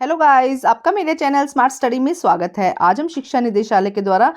Hello guys, आपका मेरे channel smart study में स्वागत है। आज हम शिक्षा निदेशालय के द्वारा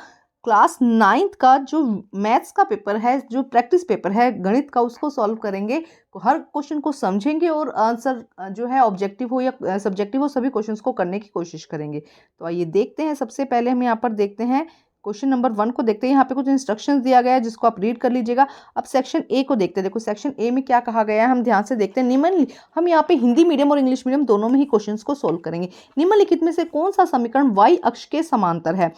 क्लास 9th का जो मैथ्स का पेपर है, जो प्रैक्टिस पेपर है गणित का, उसको सॉल्व करेंगे। हर क्वेश्चन को समझेंगे और आंसर जो है ऑब्जेक्टिव हो या सब्जेक्टिव हो, सभी क्वेश्चंस को करने की कोशिश करेंगे। तो आइए देखते हैं। सबसे पहले हम यहाँ पर देखते हैं क्वेश्चन नंबर 1 को देखते हैं। यहाँ पे कुछ इंस्ट्रक्शंस दिया गया है जिसको आप रीड कर लीजिएगा। अब सेक्शन ए को देखते हैं। देखो सेक्शन ए में क्या कहा गया है, हम ध्यान से देखते हैं। हम यहाँ पे हिंदी मीडियम और इंग्लिश मीडियम दोनों में ही क्वेश्चंस को सोल्व करेंगे। निम्नलिखित में से कौन सा समीकरण y अक्ष के समांतर है?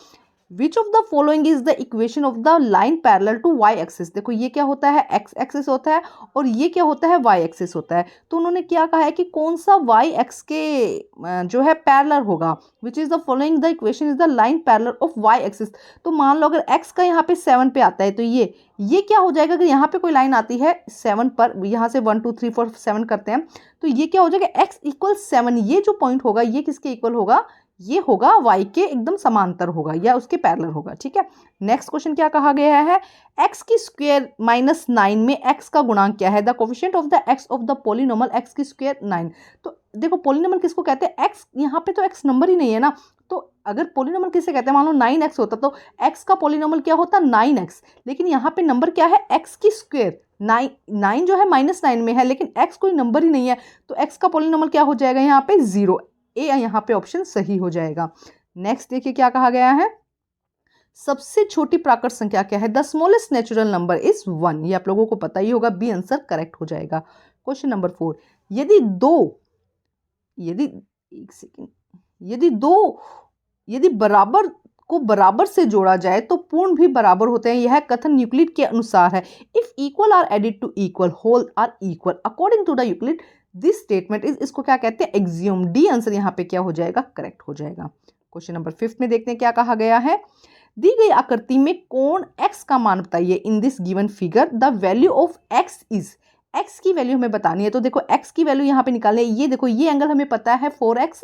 Which of the following is the equation of the line parallel to y axis. देखो ये क्या होता है, x एक्सिस होता है और ये क्या होता है, y एक्सिस होता है। तो उन्होंने क्या कहा है कि कौन सा y एक्स के जो है पैरेलल होगा। Which is the following the equation is the line parallel of y axis. तो मान लो अगर x का यहाँ पे 7 पे आता है तो ये क्या हो जाएगा, अगर यहाँ पे कोई लाइन आती है 7 पर, यहाँ से 1 2 3 4 7 करते हैं तो ये क्या हो जाएगा, x इक्वल 7। ये जो पॉइंट होगा ये किसके इक्वल होगा, ये होगा y के एकदम समांतर होगा या उसके पैरेलल होगा। ठीक है। नेक्स्ट क्वेश्चन क्या कहा गया है, x की स्क्वायर माइनस 9 में x का गुणांक क्या है? The coefficient of the x of the polynomial x की स्क्वायर 9। तो देखो पॉलिनोमियल किसको कहते हैं, x यहाँ पे तो x नंबर ही नहीं है ना, तो अगर पॉलिनोमियल किसे कहते हैं, मान लो 9x होता तो x का पॉलिनोमियल क्या होता 9x, लेकिन यहाँ पे नंबर क्या है x की स्क्वायर। 9 जो है -9 में है लेकिन x कोई नंबर ही नहीं है, तो x का पॉलिनोमियल क्या हो जाएगा यहाँ पे 0। ए यहाँ पे ऑप्शन सही हो जाएगा। नेक्स्ट देखिए क्या कहा गया है, सबसे छोटी प्राकृत संख्या क्या है? The smallest natural number is 1। ये आप लोगों को पता ही होगा, बी आंसर करेक्ट हो जाएगा। क्वेश्चन नंबर 4, यदि बराबर को बराबर से जोड़ा जाए तो पूर्ण भी बराबर होते हैं। यह कथन यूक्लिड के अनुसार है। If equal are added to equal, whole are equal according to the Euclid this statement is, इसको क्या कहते हैं, एक्सियोम। डी आंसर यहाँ पे क्या हो जाएगा, करेक्ट हो जाएगा। क्वेश्चन नंबर 5 में देखते हैं क्या कहा गया है, दी गई आकृति में कोण x का मान बताइए। In this given figure the value of x is, x की वैल्यू हमें बतानी है। तो देखो x की वैल्यू यहाँ पे निकालनी है। ये देखो ये एंगल हमें पता है 4x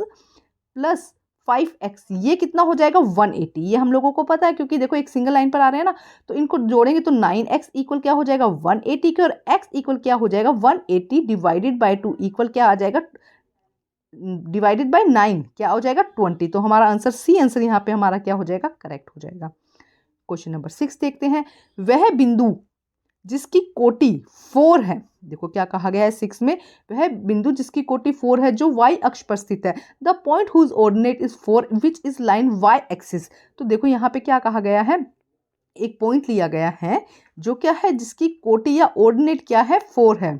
प्लस 5x, ये कितना हो जाएगा 180। ये हम लोगों को पता है क्योंकि देखो एक सिंगल लाइन पर आ रहे हैं ना, तो इनको जोड़ेंगे तो 9x इक्वल क्या हो जाएगा 180 के, और x इक्वल क्या हो जाएगा 180 डिवाइडेड बाय 2 इक्वल क्या आ जाएगा, डिवाइडेड बाय 9 क्या हो जाएगा 20। तो हमारा आंसर सी आंसर यहाँ पे हमारा क्या हो जाएगा, करेक्ट हो जाएगा। क्वेश्चन नंबर 6 देखते हैं, वह बिंदु जिसकी कोटि 4 है। देखो क्या कहा गया है 6 में, वह बिंदु जिसकी कोटि 4 है जो y अक्ष पर स्थित है। The point whose ordinate is 4 which is line y axis. तो देखो यहाँ पे क्या कहा गया है, एक पॉइंट लिया गया है जो क्या है, जिसकी कोटि या ऑर्डिनेट क्या है 4 है।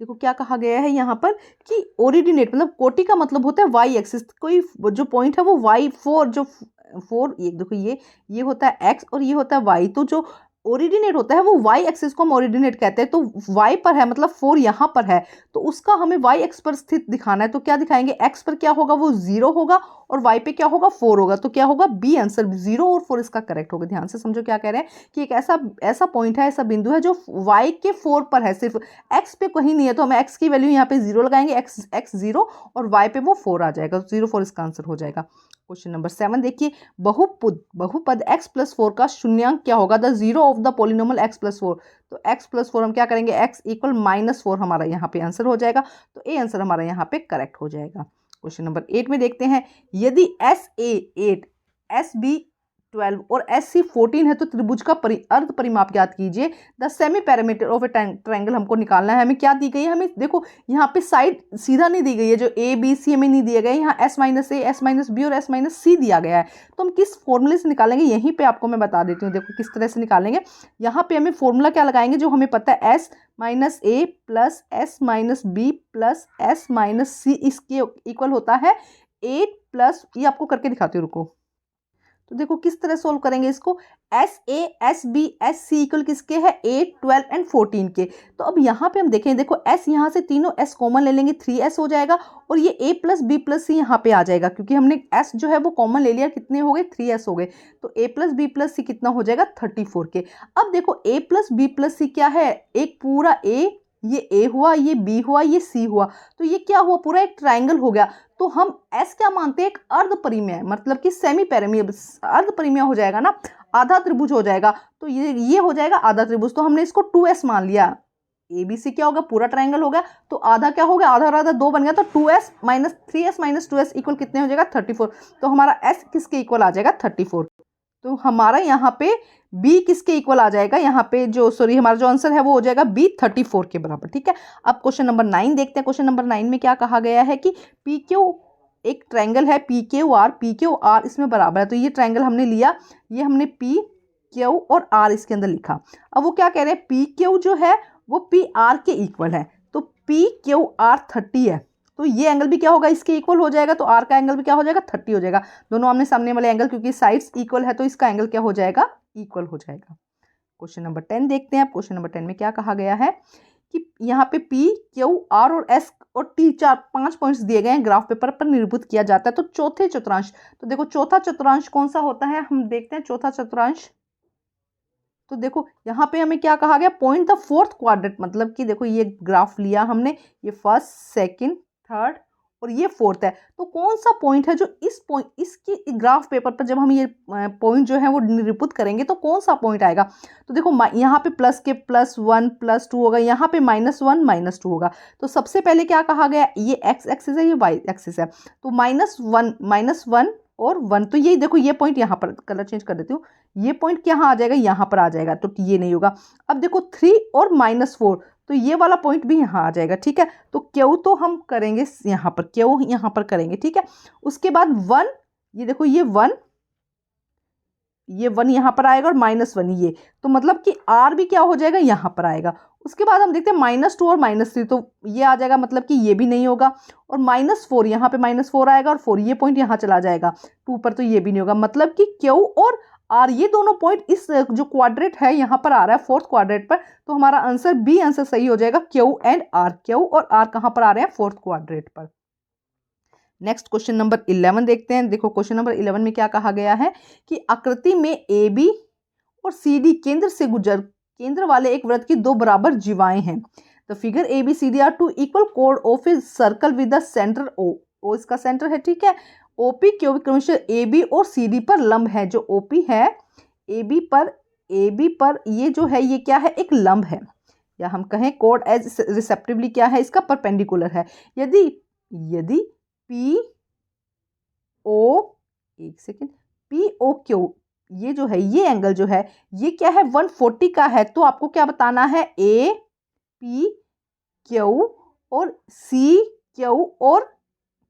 देखो क्या कहा गया है यहाँ पर कि ओरिजिनेट मतलब कोटि का मतलब होता है y एक्सिस, कोई जो पॉइंट है वो y4 जो 4, ये देखो ये होता है x और ये होता है y, तो जो ओरिजिनेट होता है वो y एक्सिस को हम ओरिजिनेट कहते हैं। तो y पर है मतलब 4 यहाँ पर है, तो उसका हमें y एक्स पर स्थित दिखाना है। तो क्या दिखाएंगे, x पर क्या होगा वो 0 होगा और y पे क्या होगा 4 होगा। तो क्या होगा, बी आंसर 0 और 4 इसका करेक्ट होगा। ध्यान से समझो क्या कह रहे हैं कि एक ऐसा पॉइंट है, ऐसा बिंदु है जो y के 4 पर है, सिर्फ x पे कहीं नहीं है। तो हम x की वैल्यू यहाँ पे 0 लगाएंगे, x 0 और y पे वो 4 आ जाएगा, 0 4 इसका आंसर हो जाएगा। क्वेश्चन नंबर 7 देखिए, बहुपद x प्लस 4 का शून्यांक क्या होगा? The zero of the polynomial x plus 4। तो x प्लस 4 हम क्या करेंगे, x इक्वल -4 हमारा यहाँ पे आंसर हो जाएगा। तो ए आंसर हमारा यहाँ पे करेक्ट हो जाएगा। क्वेश्चन नंबर 8 में देखते हैं, यदि SA 8 SB 12 और SC 14 है तो त्रिभुज का अर्ध परिमाप ज्ञात कीजिए। The semi parameter of A triangle हमको निकालना है। हमें क्या दी गई है, हमें देखो यहाँ पे साइड सीधा नहीं दी गई है, जो ABC हमें नहीं दिया गया है, यहाँ S-A S-B और S-C दिया गया है। तो हम किस फॉर्मूले से निकालेंगे, यहीं पे आपको मैं बता देती हूँ। देखो किस तरह से निकालेंगे, यहाँ पे हमें फॉर्मूला क्या लगाएंगे, जो हमें पता है S-A plus S-B plus S-C इसके इक्वल होता है 8 प्लस, ये आपको करके दिखाती हूँ, रुको। तो देखो किस तरह सोल्व करेंगे इसको, SA SB SC इक्वल किसके है 8 12 एंड 14 के। तो अब यहाँ पे हम देखें, देखो S यहाँ से तीनों S कॉमन ले लेंगे, 3S हो जाएगा और ये A plus B plus C यहाँ पे आ जाएगा, क्योंकि हमने S जो है वो कॉमन ले लिया, कितने हो गए 3S हो गए। तो A plus B plus C कितना हो जाएगा 34 के। अब देखो A plus B plus C क्या है, एक पूरा A, ये A हुआ, ये B हुआ, ये C हुआ, तो ये क्या हुआ, पूरा एक ट्राइंगल हो गया। तो हम S क्या मानते हैं, एक अर्ध परिमेय, मतलब कि सेमी पैरामीय, अर्ध परिमेय हो जाएगा ना, आधा त्रिभुज हो जाएगा। तो ये हो जाएगा आधा त्रिभुज, तो हमने इसको 2S मान लिया। ABC क्या होगा, पूरा ट्रायंगल हो गया, तो आधा क्या हो गया, आधा और आधा 2 बन गया, तो 2s minus 3s minus 2s equal कितने हो जाएगा 34। तो हमारा s किसके इक्वल आ जाएगा 34। तो हमारा यहाँ पे b किसके इक्वल आ जाएगा, यहाँ पे जो हमारा जो आंसर है वो हो जाएगा b 34 के बराबर। ठीक है, अब क्वेश्चन नंबर 9 देखते हैं। क्वेश्चन नंबर 9 में क्या कहा गया है कि PQ एक ट्रायंगल है PQR इसमें बराबर है। तो ये ट्रायंगल हमने लिया, ये हमने PQ और R इसके अंदर लिखा। अब वो क्या कह रहे हैं, PQ जो है वो PR के इक्वल है, तो PQR 30 है, तो ये एंगल भी क्या होगा, इसके इक्वल हो जाएगा, तो R का एंगल भी क्या हो जाएगा 30 हो जाएगा। दोनों आमने सामने वाले एंगल, क्योंकि साइड्स इक्वल है तो इसका एंगल क्या हो जाएगा, इक्वल हो जाएगा। क्वेश्चन नंबर 10 देखते हैं। क्वेश्चन नंबर 10 में क्या कहा गया है कि यहाँ पे P, Q, R और S और T 5 पॉइंट्स दिए गए हैं, ग्राफ पेपर पर निरूपित किया जाता है। तो चौथे चतुर्थांश, तो देखो चौथा चतुर्थांश कौन सा होता है, हम देखते हैं चौथा चतुर्थांश। तो देखो यहाँ पे हमें क्या कहा गया, पॉइंट द फोर्थ क्वाड्रेंट, मतलब कि देखो ये ग्राफ लिया हमने, ये फर्स्ट, सेकंड, थर्ड और ये फोर्थ है, तो कौन सा पॉइंट है जो इस पॉइंट, इसकी ग्राफ पेपर पर जब हम ये पॉइंट जो है वो निरूपित करेंगे तो कौन सा पॉइंट आएगा। तो देखो यहाँ पे प्लस के +1 +2 होगा, यहाँ पे -1 -2 होगा। तो सबसे पहले क्या कहा गया, ये x एक्सिस है, ये y एक्सिस है, तो -1 और 1, तो ये देखो ये पॉइंट यहाँ पर, कलर चेंज कर देती हूँ, ये पॉइंट यहाँ आ जाएगा, यहाँ पर आ जाएगा, तो ये नहीं होगा। अब देखो 3 और -4, तो ये वाला पॉइंट भी यहाँ आ जाएगा। ठीक है, तो क्यू तो हम करेंगे यहाँ पर, क्यू यहाँ पर करेंगे। ठीक है, उसके बाद 1, ये देखो ये 1 यहाँ पर आएगा और -1 ये, तो मतलब कि R भी क्या हो जाएगा, यहाँ पर आएगा। उसके बाद हम देखते हैं -2 और -3, तो ये आ जाएगा, मतलब कि ये भी नहीं होगा, और -4 यहाँ पे -4 आएगा और 4 ये पॉइंट यहाँ चला जाएगा 2 पर, तो ये भी नहीं होगा। मतलब कि Q और R ये दोनों पॉइंट इस जो क्वाड्रेंट है यहाँ पर आ रहा है फोर्थ क्वाड्रेंट पर, तो हमारा आंसर B आंसर सही हो जाएगा, Q एंड R। Q और R कहाँ पर आ रहे हैं, फोर्थ क्वाड्रेंट पर। नेक्स्ट क्वेश्चन नंबर 11 देखते हैं। देखो क्वेश्चन नंबर 11 में क्या कहा गया है कि आकृति में AB और CD केंद्र वाले एक वृत्त की 2 बराबर जीवाएं हैं। The figure ABCD are 2 equal कोड of a circle with the centre O इसका सेंटर है। ठीक है, OP क्योंकि क्रमशः AB और CD पर लंब है, जो OP है AB पर ये जो है ये क्या है, एक लंब है, या हम कहें कोड एज रिसेप्टिवली क्या है, इसका परपेंडिकुलर है। यदि POQ ये जो है, ये एंगल जो है ये क्या है 140 का है, तो आपको क्या बताना है, APQ और CQ और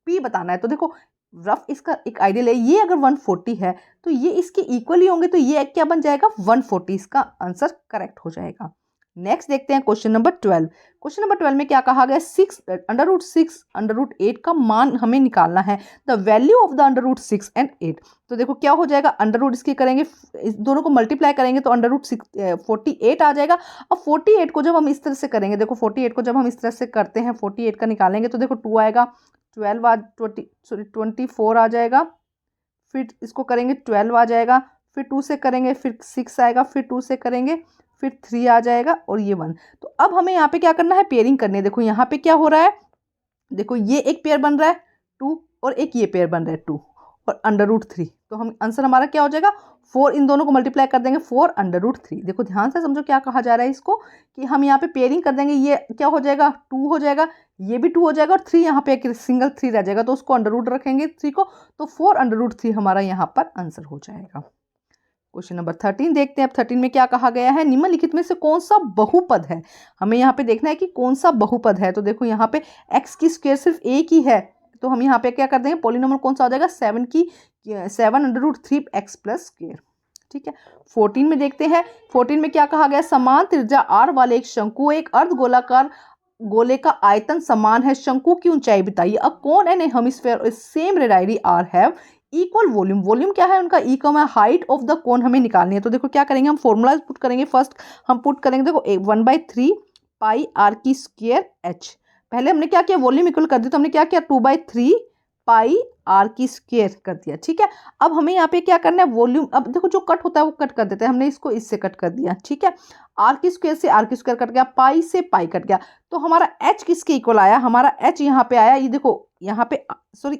P बताना है। तो देखो रफ इसका एक आइडियल है, ये अगर 140 है तो ये इसके इक्वल ही होंगे, तो ये क्या बन जाएगा 140, इसका आंसर करेक्ट हो जाएगा। नेक्स्ट देखते हैं क्वेश्चन नंबर 12। क्वेश्चन नंबर 12 में क्या कहा गया, √6 √8 का मान हमें निकालना है, the value of the √6 and 8। तो देखो क्या हो जाएगा, अंडर इसके करेंगे, इस दोनों को मल्टीप्लाई करेंगे तो √48 आ जाएगा। अब 48 को जब हम इस तरह से करेंगे, देखो 48 को जब हम इस तरह से करते हैं, 48 का निकालेंगे तो देखो 2 आएगा, 24 आ जाएगा, फिर इसको करेंगे 12 आ जाएगा, फिर 2 से करेंगे, फिर 6 आएगा, फिर 2 से करेंगे, फिर 3 आ जाएगा और ये 1। तो अब हमें यहाँ पे क्या करना है, पेयरिंग करनी है। देखो यहाँ पे क्या हो रहा है, देखो ये एक पेयर बन रहा है 2 और एक ये पेयर बन रहा है 2 और √3, तो हम आंसर हमारा क्या हो जाएगा 4, इन दोनों को मल्टीप्लाई कर देंगे 4 √3। देखो ध्यान से समझो क्या कहा जा रहा है इसको, कि हम यहाँ पे पेयरिंग कर देंगे, ये क्या हो जाएगा 2 हो जाएगा, ये भी 2 हो जाएगा और 3 यहाँ पे एक सिंगल 3 रह जाएगा, तो उसको अंडर रखेंगे 3 को, तो 4 √3 हमारा यहाँ पर आंसर हो जाएगा। क्वेश्चन नंबर 13 देखते हैं। अब 13 में क्या कहा गया है, निम्नलिखित में से कौन सा बहुपद है, हमें यहाँ पे देखना है कि कौन सा बहुपद है। तो देखो यहाँ पे x की स्क्वायर सिर्फ एक ही है, तो हम यहाँ पे क्या कर देंगे, पॉलिनोमियल कौन सा हो जाएगा 7 √3x + स्क्वायर। ठीक है, 14 में देखते हैं। 14 में क्या कहा गया, समान त्रिज्या r वाले एक शंकु, एक अर्धगोलाकार गोले का आयतन समान है, शंकु की ऊंचाई बताइए। अब cone and a hemisphere same radius r have equal volume, volume क्या है उनका, इक्वल है हाइट ऑफ द कोन हमें निकालनी है। तो देखो क्या करेंगे, हम फॉर्मूला पुट करेंगे। फर्स्ट हम पुट करेंगे, देखो 1/3 पाई r की स्क्वायर h। पहले हमने क्या किया, वॉल्यूम इक्वल कर दिया, तो हमने क्या किया 2/3 पाई r की स्क्वायर कर दिया। ठीक है, अब हमें यहाँ पे क्या करना है, वॉल्यूम, अब देखो जो कट होता है वो कट कर देते हैं, हमने इसको इससे कट कर दिया। ठीक है, r की स्क्वायर से r की स्क्वायर कट गया, पाई से पाई कट गया, तो हमारा h किसके इक्वल आया, हमारा h यहाँ पे आया, ये देखो यहाँ पे सॉरी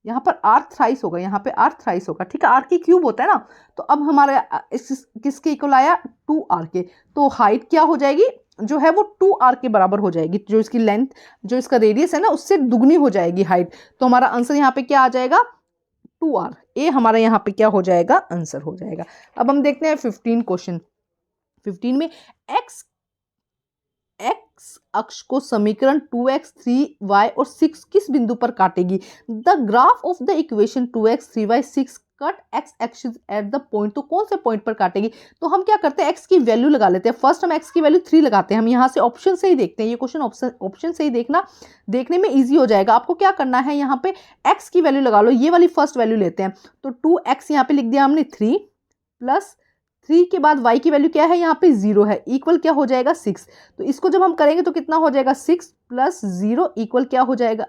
यहाँ पर r थ्राइस होगा, यहाँ पे r थ्राइस होगा। ठीक है, r की क्यूब होता है ना, तो अब हमारे किसके इक्वल आया 2r के, तो हाइट क्या हो जाएगी जो है वो 2r के बराबर हो जाएगी, जो इसकी लेंथ, जो इसका रेडियस है ना, उससे दुगनी हो जाएगी हाइट। तो हमारा आंसर यहाँ पे क्या आ जाएगा, 2r। ए हमारा यहाँ पे क्या हो जाएगा, आंसर हो जाएगा। अब हम देखते हैं 15 क्वेश्चन। 15 में एक्स अक्ष को समीकरण 2x 3y और 6 किस बिंदु पर काटेगी। The graph of the equation 2x 3y 6 cut x axis at the point. तो कौन से पॉइंट पर काटेगी, तो हम क्या करते हैं, एक्स की वैल्यू लगा लेते हैं। फर्स्ट हम एक्स की वैल्यू 3 लगाते हैं। हम यहाँ से ऑप्शन से ही देखते हैं, ये क्वेश्चन ऑप्शन से ही देखना, देखने में इजी हो जाएगा। आपको क्या करना है, यहाँ पे एक्स की वैल्यू लगा लो, ये वाली फर्स्ट वैल्यू लेते हैं। तो 2x यहाँ पे लिख दिया हमने 3 प्लस 3 के बाद y की वैल्यू क्या है, यहाँ पे 0 है, इक्वल क्या हो जाएगा 6। तो इसको जब हम करेंगे तो कितना हो जाएगा, 6 प्लस 0 इक्वल क्या हो जाएगा,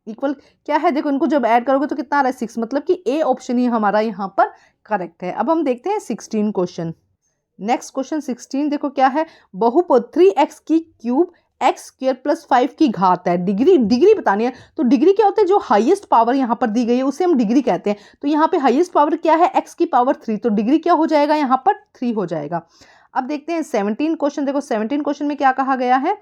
इक्वल क्या है, देखो इनको जब ऐड करोगे तो कितना आ रहा है 6, मतलब कि ए ऑप्शन ही हमारा यहाँ पर करेक्ट है। अब हम देखते हैं 16 क्वेश्चन। नेक्स्ट क्वेश्चन 16 देखो क्या है, बहुपद 3x की क्यूब एक्स स्क्वायर प्लस 5 की घात है। डिग्री बतानी है। तो डिग्री क्या होता है, जो हाईएस्ट पावर यहाँ पर दी गई है उसे हम डिग्री कहते हैं। तो यहाँ पे हाईएस्ट पावर क्या है, एक्स की पावर 3, तो डिग्री क्या हो जाएगा, यहाँ पर 3 हो जाएगा। अब देखते हैं 17 क्वेश्चन। देखो 17 क्वेश्चन में क्या कहा गया है,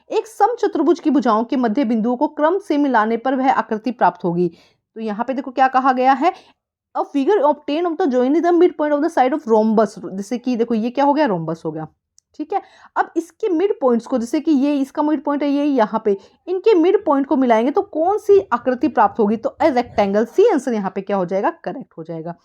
एक समचतुर्भुज की भुजाओं के मध्य बिंदुओं को क्रम से मिलाने पर वह आकृति प्राप्त होगी। तो यहाँ पे देखो क्या कहा गया है, a figure obtain of the joining the mid point of the side of rhombus. जैसे कि देखो ये क्या हो गया, रोम्बस हो गया, ठीक है। अब इसके मिड पॉइंट्स को, जैसे कि ये इसका मिड पॉइंट है, ये यहाँ पे, इनके मिड पॉइंट को मिलाएंगे तो कौन सी आकृति प्राप्त होगी, तो ए रेक्टेंगल। सी आंसर यहाँ पे क्या हो जाएगा, करेक्ट हो जाएगा।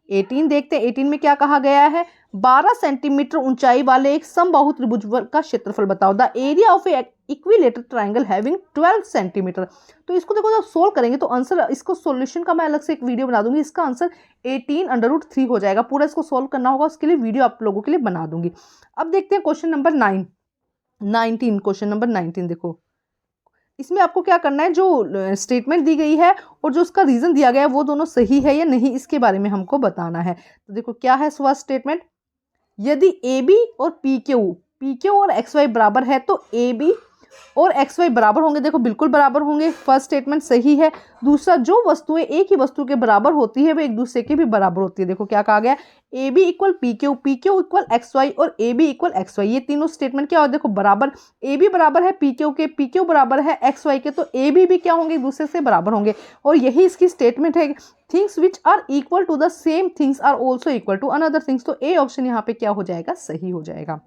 18 देखते हैं, 18 में क्या कहा गया है, 12 सेंटीमीटर ऊंचाई वाले एक समबाहु त्रिभुज का क्षेत्रफल बताओ। The area of A equilateral triangle having 12 centimetre. तो इसको देखो जब सोल्व करेंगे तो आंसर, इसको सॉल्यूशन का मैं अलग से एक वीडियो बना दूंगी, इसका आंसर 18√3 हो जाएगा। पूरा इसको सोल्व करना होगा, उसके लिए वीडियो आप लोगों के लिए बना दूंगी। अब देखते हैं क्वेश्चन नंबर 19। क्वेश्चन नंबर 19 देखो, इसमें आपको क्या करना है, जो स्टेटमेंट दी गई है और जो उसका रीजन दिया गया है वो दोनों सही है या नहीं, इसके बारे में हमको बताना है। तो देखो क्या है फर्स्ट स्टेटमेंट, यदि ए बी और पी क्यू और एक्स वाई बराबर है तो ए बी और एक्स वाई बराबर होंगे। देखो बिल्कुल बराबर होंगे, फर्स्ट स्टेटमेंट सही है। दूसरा, जो वस्तुएं एक ही वस्तु के बराबर होती है वो एक दूसरे के भी बराबर होती है। देखो क्या कहा गया, A B equal P Q equal X Y और A B equal X Y. ये तीनों स्टेटमेंट क्या हो, देखो बराबर, ए बी बराबर है पी क्यू बराबर है एक्स वाई के, तो ए बी भी क्या होंगे, एक दूसरे से बराबर होंगे। और यही इसकी स्टेटमेंट है, things which are equal to the same things are also equal to another things. तो ए ऑप्शन यहाँ पे क्या हो जाएगा, सही हो जाएगा।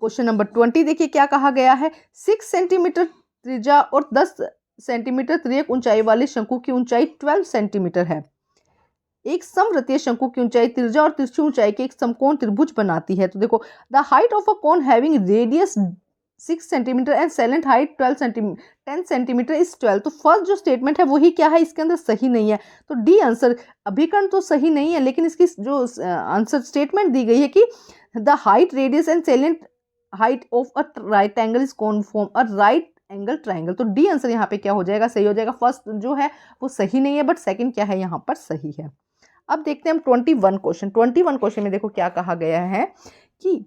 क्वेश्चन नंबर 20 देखिए क्या कहा गया है, 6 सेंटीमीटर त्रिज्या और 10 सेंटीमीटर तिर्यक ऊंचाई वाले शंकु की ऊंचाई 12 सेंटीमीटर है। एक समवृत्तीय शंकु की ऊंचाई त्रिज्या और तिरछी ऊंचाई के एक समकोण त्रिभुज बनाती है। तो देखो, the height of a cone having radius 6 centimetre and slant height 10 centimetre is 12। तो फर्स्ट जो स्टेटमेंट है वही क्या है, इसके अंदर सही नहीं है। तो डी आंसर, अभिकर्ण तो सही नहीं है, लेकिन इसकी जो आंसर स्टेटमेंट दी गई है कि the height radius and slant height of a right angle is conform a right angle triangle. तो डी आंसर यहाँ पे क्या हो जाएगा, सही हो जाएगा। फर्स्ट जो है वो सही नहीं है, बट सेकंड क्या है यहाँ पर सही है। अब देखते हैं हम 21 क्वेश्चन। 21 क्वेश्चन में देखो क्या कहा गया है कि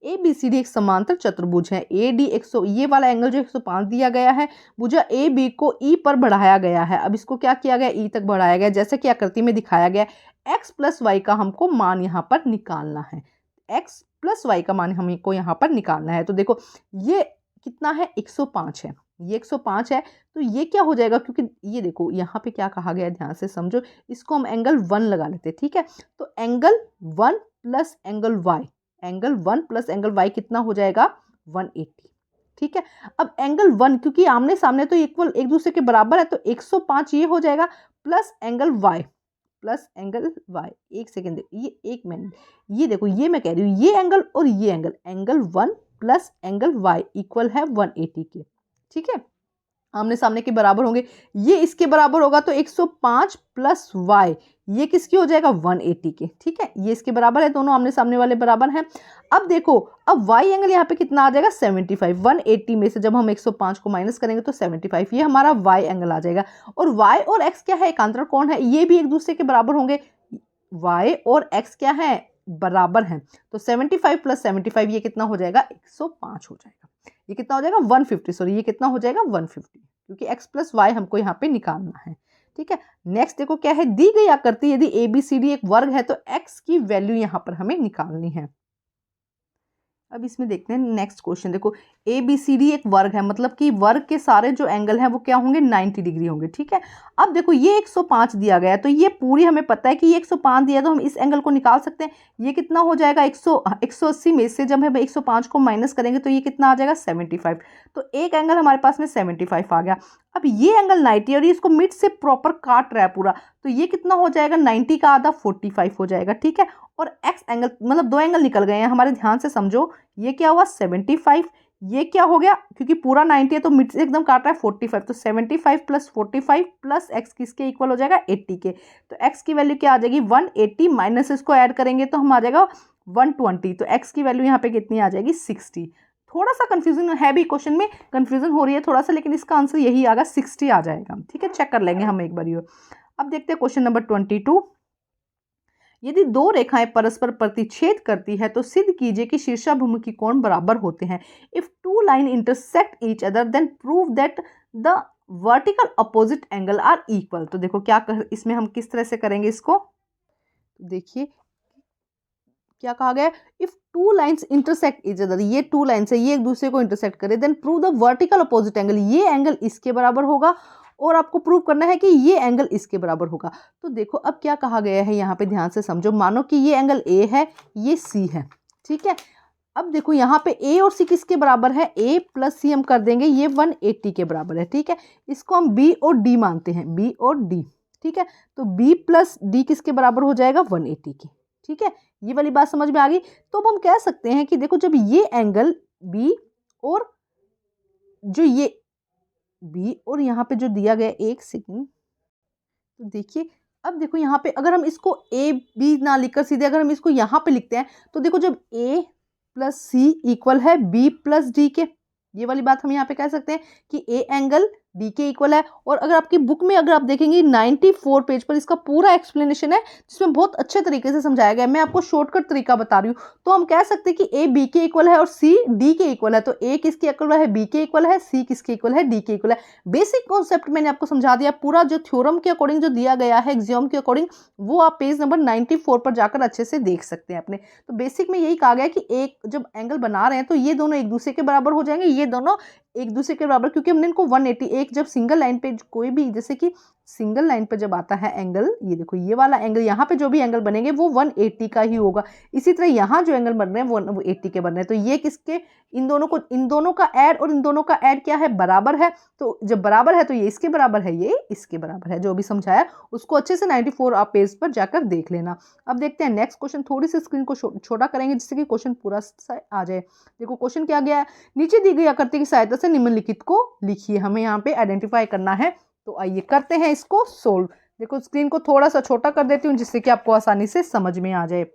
ए बी सी डी एक समांतर चतुर्भुज है। ए डी 100, ये वाला एंगल जो 105 दिया गया है, भुजा ए बी को ई पर बढ़ाया गया है। अब इसको क्या किया गया, ई तक बढ़ाया गया, जैसे कि आकृति में दिखाया गया। एक्स प्लस वाई का हमको मान यहाँ पर निकालना है, एक्स प्लस वाई का मान हमको यहाँ पर निकालना है। तो देखो ये कितना है, 105 है, ये 105 है। तो ये क्या हो जाएगा, क्योंकि ये देखो यहाँ पे क्या कहा गया है, ध्यान से समझो, इसको हम एंगल 1 लगा लेते हैं, ठीक है। तो angle 1 plus angle Y, angle 1 plus angle Y कितना हो जाएगा, 180, ठीक है। अब एंगल 1, क्योंकि आमने सामने तो इक्वल एक दूसरे के बराबर है, तो 105 ये हो जाएगा, plus angle Y, plus angle Y, एक सेकेंड, ये एक मिनट, ये देखो, ये मैं कह रही हूँ, ये एंगल और ये angle, angle 1 plus angle Y equal है 180 के, ठीक है, आमने सामने के बराबर होंगे। ये इसके बराबर होगा तो 105 प्लस वाई, ये किसकी हो जाएगा, 180 के, ठीक है। ये इसके बराबर है, दोनों आमने सामने वाले बराबर हैं। अब देखो, अब वाई एंगल यहाँ पे कितना आ जाएगा, 75। 180 में से जब हम 105 को माइनस करेंगे तो 75, ये हमारा वाई एंगल आ जाएगा। और वाई और एक्स क्या है, एकांतर कोण है, ये भी एक दूसरे के बराबर होंगे। वाई और एक्स क्या है, बराबर हैं, तो 75 प्लस 75 ये कितना हो जाएगा, 105 हो जाएगा। ये कितना हो जाएगा, 150, सॉरी, ये कितना हो जाएगा, 150, क्योंकि x प्लस वाई हमको यहाँ पे निकालना है, ठीक है। नेक्स्ट देखो क्या है, दी गई आकृति यदि ए बी सी डी एक वर्ग है तो x की वैल्यू यहाँ पर हमें निकालनी है। अब इसमें देखते हैं नेक्स्ट क्वेश्चन। देखो ए बी सी डी एक वर्ग है, मतलब कि वर्ग के सारे जो एंगल हैं वो क्या होंगे 90 डिग्री होंगे, ठीक है। अब देखो ये 105 दिया गया है, तो ये पूरी हमें पता है कि ये 105 दिया है, तो हम इस एंगल को निकाल सकते हैं। ये कितना हो जाएगा 180 में से जब हम 105 को माइनस करेंगे तो ये कितना आ जाएगा 75। तो एक एंगल हमारे पास में 75 आ गया। अब ये एंगल 90 और ये इसको मिड से प्रॉपर काट रहा है पूरा, तो ये कितना हो जाएगा 90 का आधा 45 हो जाएगा, ठीक है। और एक्स एंगल मतलब दो एंगल निकल गए हैं हमारे, ध्यान से समझो। ये क्या हुआ 75, ये क्या हो गया क्योंकि पूरा 90 है तो मिड से एकदम काट रहा है 45, तो 75 प्लस 45 प्लस एक्स किसके इक्वल हो जाएगा 80 के। तो एक्स की वैल्यू क्या आ जाएगी 180 माइनस इसको ऐड करेंगे तो हम आ जाएगा 120। तो एक्स की वैल्यू यहाँ पे कितनी आ जाएगी 60। थोड़ा सा कंफ्यूजन है भी, क्वेश्चन में कंफ्यूजन हो रही है थोड़ा सा, लेकिन इसका आंसर यही आएगा 60 आ जाएगा, ठीक है। चेक कर लेंगे हम एक बार ये। अब देखते हैं क्वेश्चन नंबर 22। यदि दो रेखाएं परस्पर प्रतिच्छेद करती है तो सिद्ध कीजिए कि शीर्षाभिमुखी कोण बराबर होते हैं। If two line intersect each other then prove that the vertical opposite angle are equal. तो देखो इसमें हम किस तरह से करेंगे इसको, देखिए क्या कहा गया है, if two lines intersect each other, ये टू लाइन्स है ये एक दूसरे को इंटरसेक्ट करे, then prove the vertical opposite angle, ये एंगल इसके बराबर होगा और आपको प्रूव करना है कि ये एंगल इसके बराबर होगा। तो देखो अब क्या कहा गया है यहाँ पे, ध्यान से समझो। मानो कि ये एंगल ए है, ये सी है, ठीक है। अब देखो यहाँ पे ए और सी किसके बराबर है, ए प्लस सी हम कर देंगे, ये 180 के बराबर है, ठीक है। इसको हम बी और डी मानते हैं, बी और डी, ठीक है। तो बी प्लस डी किसके बराबर हो जाएगा 180 के, ठीक है। ये वाली बात समझ में आ गई। तो अब हम कह सकते हैं कि देखो जब ये एंगल बी और जो ये बी और यहाँ पे जो दिया गया, एक सेकेंड, तो देखिए अब देखो यहाँ पे अगर हम इसको ए बी ना लिखकर सीधे अगर हम इसको यहाँ पे लिखते हैं तो देखो जब ए प्लस सी इक्वल है बी प्लस डी के, ये वाली बात हम यहाँ पे कह सकते हैं कि ए एंगल डी के इक्वल है। और अगर आपकी बुक में अगर आप देखेंगे 94 पेज पर इसका पूरा एक्सप्लेनेशन है जिसमें बहुत अच्छे तरीके से समझाया गया है। मैं आपको शॉर्टकट तरीका बता रही हूँ। तो हम कह सकते हैं कि ए बी के इक्वल है और सी डी के इक्वल है। तो ए किसके इक्वल है, बी के इक्वल है, सी किसके इक्वल है, डी के इक्वल है। बेसिक कॉन्सेप्ट मैंने आपको समझा दिया। पूरा जो थ्योरम के अकॉर्डिंग जो दिया गया है एग्जाम के अकॉर्डिंग, वो आप पेज नंबर 94 पर जाकर अच्छे से देख सकते हैं अपने। तो बेसिक में यही कहा गया है कि एक जब एंगल बना रहे हैं तो ये दोनों एक दूसरे के बराबर हो जाएंगे, ये दोनों एक दूसरे के बराबर, क्योंकि हमने इनको 180, एक जब सिंगल लाइन पे कोई भी, जैसे कि सिंगल लाइन पे जब आता है एंगल, ये देखो ये वाला एंगल, यहाँ पे जो भी एंगल बनेंगे वो 180 का ही होगा। इसी तरह यहाँ जो एंगल बन रहे हैं वो 80 के बन रहे हैं। तो ये किसके, इन दोनों का ऐड और इन दोनों का ऐड क्या है, बराबर है। तो जब बराबर है तो ये इसके बराबर है, ये इसके बराबर है। जो भी समझाया उसको अच्छे से 94 आप पेज पर जाकर देख लेना। अब देखते हैं नेक्स्ट क्वेश्चन। थोड़ी सी स्क्रीन को छोटा करेंगे जिससे कि क्वेश्चन पूरा आ जाए। देखो क्वेश्चन क्या गया है, नीचे दी गई आकृति की सहायता से निम्नलिखित को लिखिए। हमें यहाँ पे आइडेंटिफाई करना है, तो आइए करते हैं इसको सोल्व। देखो स्क्रीन को थोड़ा सा छोटा कर देती हूँ जिससे कि आपको आसानी से समझ में आ जाए।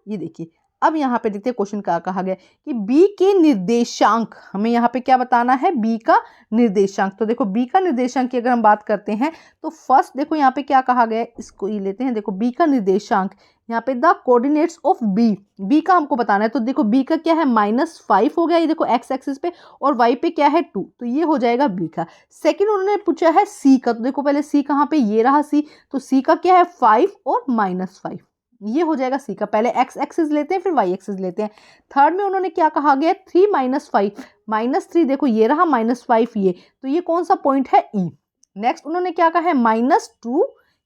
ये देखिए अब यहाँ पे देखते हैं क्वेश्चन क्या कहा गया कि b के निर्देशांक, हमें यहाँ पे क्या बताना है, b का निर्देशांक। तो देखो b का निर्देशांक की अगर हम बात करते हैं तो फर्स्ट देखो यहाँ पे क्या कहा गया है, इसको ये लेते हैं। देखो b का निर्देशांक, यहाँ पे द कोऑर्डिनेट्स ऑफ b का हमको बताना है। तो देखो b का क्या है -5 हो गया, ये देखो x एक्सिस पे, और y पे क्या है 2, तो ये हो जाएगा b का। सेकंड उन्होंने पूछा है c का, तो देखो पहले c कहाँ पे, ये रहा c, तो c का क्या है 5 और -5, ये हो जाएगा सी का। पहले एक्स एक्सिस लेते हैं फिर वाई एक्सिस लेते हैं। थर्ड में उन्होंने क्या कहा गया 3 - 5, -3 देखो ये रहा -5 ये, तो ये कौन सा पॉइंट है ई। नेक्स्ट उन्होंने क्या कहा है -2,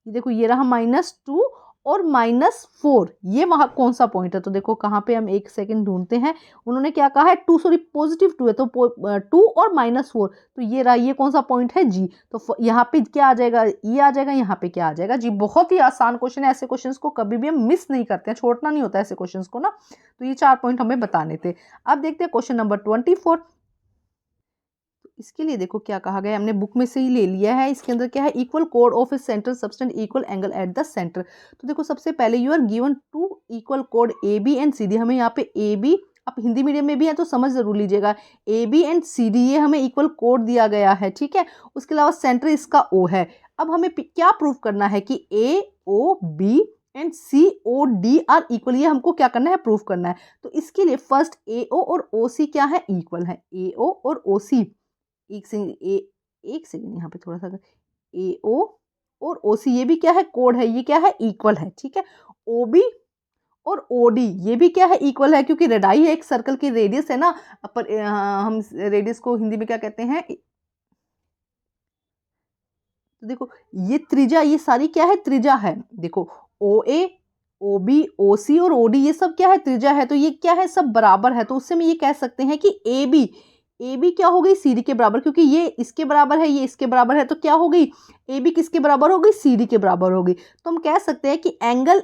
ये देखो ये रहा -2 और -4, ये वहां कौन सा पॉइंट है। तो देखो कहाँ पे, हम एक सेकंड ढूंढते हैं। उन्होंने क्या कहा है +2 है, तो 2 और -4, तो ये रहा, ये कौन सा पॉइंट है जी। तो यहाँ पे क्या आ जाएगा, ये आ जाएगा, यहाँ पे क्या आ जाएगा जी। बहुत ही आसान क्वेश्चन है, ऐसे क्वेश्चंस को कभी भी हम मिस नहीं करते हैं, छोड़ना नहीं होता ऐसे क्वेश्चंस को ना। तो ये 4 पॉइंट हमें बताने थे। अब देखते हैं क्वेश्चन नंबर 24। इसके लिए देखो क्या कहा गया, हमने बुक में से ही ले लिया है। इसके अंदर क्या है, इक्वल कोड of a centre subtend equal angle at the centre. तो देखो सबसे पहले यू आर गिवन 2 इक्वल कोड A B and C D. हमें यहाँ पे ए बी, आप हिंदी मीडियम में भी है तो समझ जरूर लीजिएगा, A B and C D ये हमें इक्वल कोड दिया गया है, ठीक है। उसके अलावा सेंटर इसका ओ है। अब हमें क्या प्रूव करना है कि A O B and C O D are equal, ये हमको क्या करना है, प्रूव करना है। तो इसके लिए फर्स्ट ए ओ और ओ सी क्या है, इक्वल है। ए ओ और ओ सी, एक सेकंड यहाँ पे थोड़ा सा, ए ओ और ओ सी ये भी क्या है, कोड है, ये क्या है, इक्वल है, ठीक है। ओ बी और ओडी ये भी क्या है, इक्वल है, क्योंकि रेडाई है, एक सर्कल की रेडियस है ना, पर हम रेडियस को हिंदी में क्या कहते हैं, तो देखो ये त्रिज्या, ये सारी क्या है, त्रिज्या है। देखो ओ ए, ओ बी, ओ सी और ओ डी ये सब क्या है, त्रिज्या है, तो ये क्या है, सब बराबर है, तो उससे हम ये कह सकते हैं कि ए बी क्या हो गई, सी डी के बराबर, क्योंकि ये इसके बराबर है, ये इसके बराबर है, तो क्या हो गई, ए बी किसके बराबर हो गई, सी डी के बराबर हो गई। तो हम कह सकते हैं कि एंगल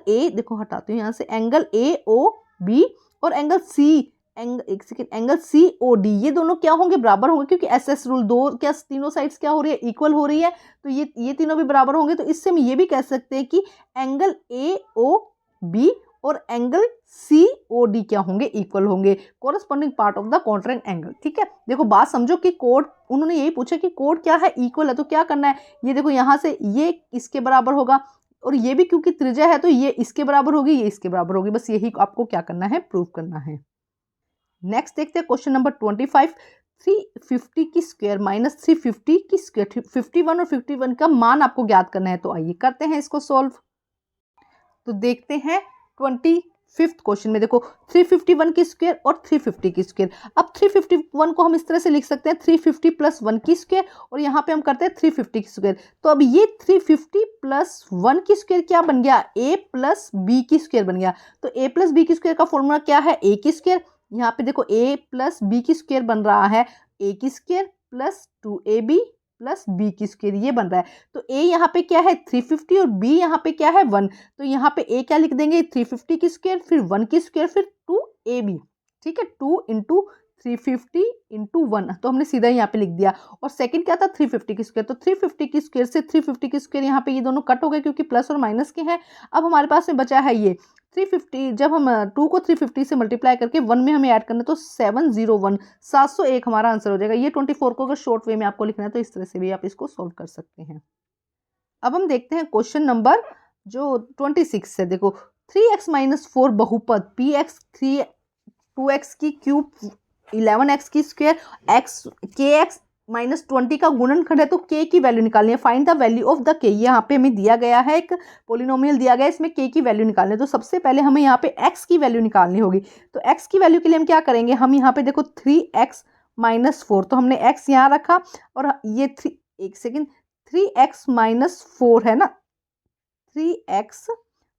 ए देखो हटाते हैं यहाँ से, एंगल ए ओ बी और एंगल सी, एक second, angle C O D ये दोनों क्या होंगे, बराबर होंगे, क्योंकि एस एस रूल, दो क्या तीनों साइड्स क्या हो रही है, इक्वल हो रही है, तो ये तीनों भी बराबर होंगे। तो इससे हम ये भी कह सकते हैं कि एंगल ए ओ बी और एंगल सी ओ डी क्या होंगे, इक्वल होंगे, corresponding part of the congruent angle. ठीक है, देखो बात समझो कि कोड, उन्होंने यही पूछा कि कोड क्या है, इक्वल है, तो क्या करना है, ये देखो यहाँ से ये इसके बराबर होगा, और ये भी क्योंकि त्रिज्या है तो ये इसके बराबर होगी, ये इसके बराबर होगी, बस यही आपको क्या करना है, प्रूव करना है। नेक्स्ट देखते हैं क्वेश्चन नंबर 25। 350 की स्क्वायर माइनस 350 की स्क्वायर, 51 और 51 का मान आपको ज्ञात करना है, तो आइए करते हैं इसको सॉल्व। तो देखते हैं 25th क्वेश्चन में, देखो 351 की स्क्वायर और 350 की स्क्वायर। अब 351 को हम इस तरह से लिख सकते हैं 350 प्लस 1 की स्क्वायर, और यहाँ पे हम करते हैं 350 की स्क्वायर। तो अब ये 350 प्लस 1 की स्क्वायर क्या बन गया, ए प्लस बी की स्क्वायर बन गया। तो ए प्लस बी की स्क्वायर का फॉर्मूला क्या है, ए की स्क्वायर, यहाँ पे देखो ए प्लस बी की स्क्वायर बन रहा है ए की square plus 2ab plus B की स्क्वायर, ये बन रहा है। तो ए यहाँ पे क्या है 350 और बी यहाँ पे क्या है 1, तो यहाँ पे ए क्या लिख देंगे 350 की स्क्वायर, फिर 1 की स्क्वायर, फिर 2ab। ठीक है, 2 इंटू 350 इंटू 1, तो हमने सीधा यहाँ पे लिख दिया। और सेकंड क्या था 350 की स्क्वायर, तो 350 की स्क्वायर से 350 की स्क्वायर यहाँ पे ये दोनों कट हो गए क्योंकि प्लस और माइनस के हैं। अब हमारे पास में बचा है ये 350, जब हम 2 को 350 से मल्टीप्लाई करके 1 में हमें ऐड करना है तो 701 701 हमारा आंसर हो जाएगा। ये 24 को अगर शॉर्ट वे में आपको लिखना है तो इस तरह से भी आप इसको सॉल्व कर सकते हैं। अब हम देखते हैं क्वेश्चन नंबर जो 26 है। देखो 3x माइनस 4 बहुपद पी एक्स 2x की क्यूब 11x की स्क्वायर एक्स के एक्स माइनस 20 का गुणनखंड है, तो k की वैल्यू निकालनी है। Find the value of the k, यहाँ पे हमें दिया गया है एक पोलिनोमियल दिया गया है, इसमें k की वैल्यू निकालनी है। तो सबसे पहले हमें यहाँ पे x की वैल्यू निकालनी होगी। तो x की वैल्यू के लिए हम क्या करेंगे, हम यहाँ पे देखो 3x माइनस 4, तो हमने x यहाँ रखा और ये 3x माइनस 4 है ना, 3x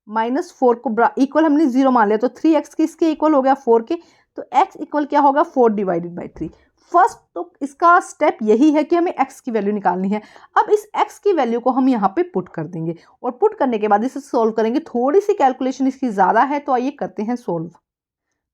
माइनस 4 को इक्वल हमने 0 मान लिया, तो 3x किसके इक्वल हो गया 4 के, तो x इक्वल क्या होगा 4 डिवाइडेड बाई 3। फर्स्ट तो इसका स्टेप यही है कि हमें x की वैल्यू निकालनी है। अब इस x की वैल्यू को हम यहाँ पे पुट कर देंगे और पुट करने के बाद इसे सॉल्व करेंगे। थोड़ी सी कैलकुलेशन इसकी ज़्यादा है, तो आइए करते हैं सॉल्व। तो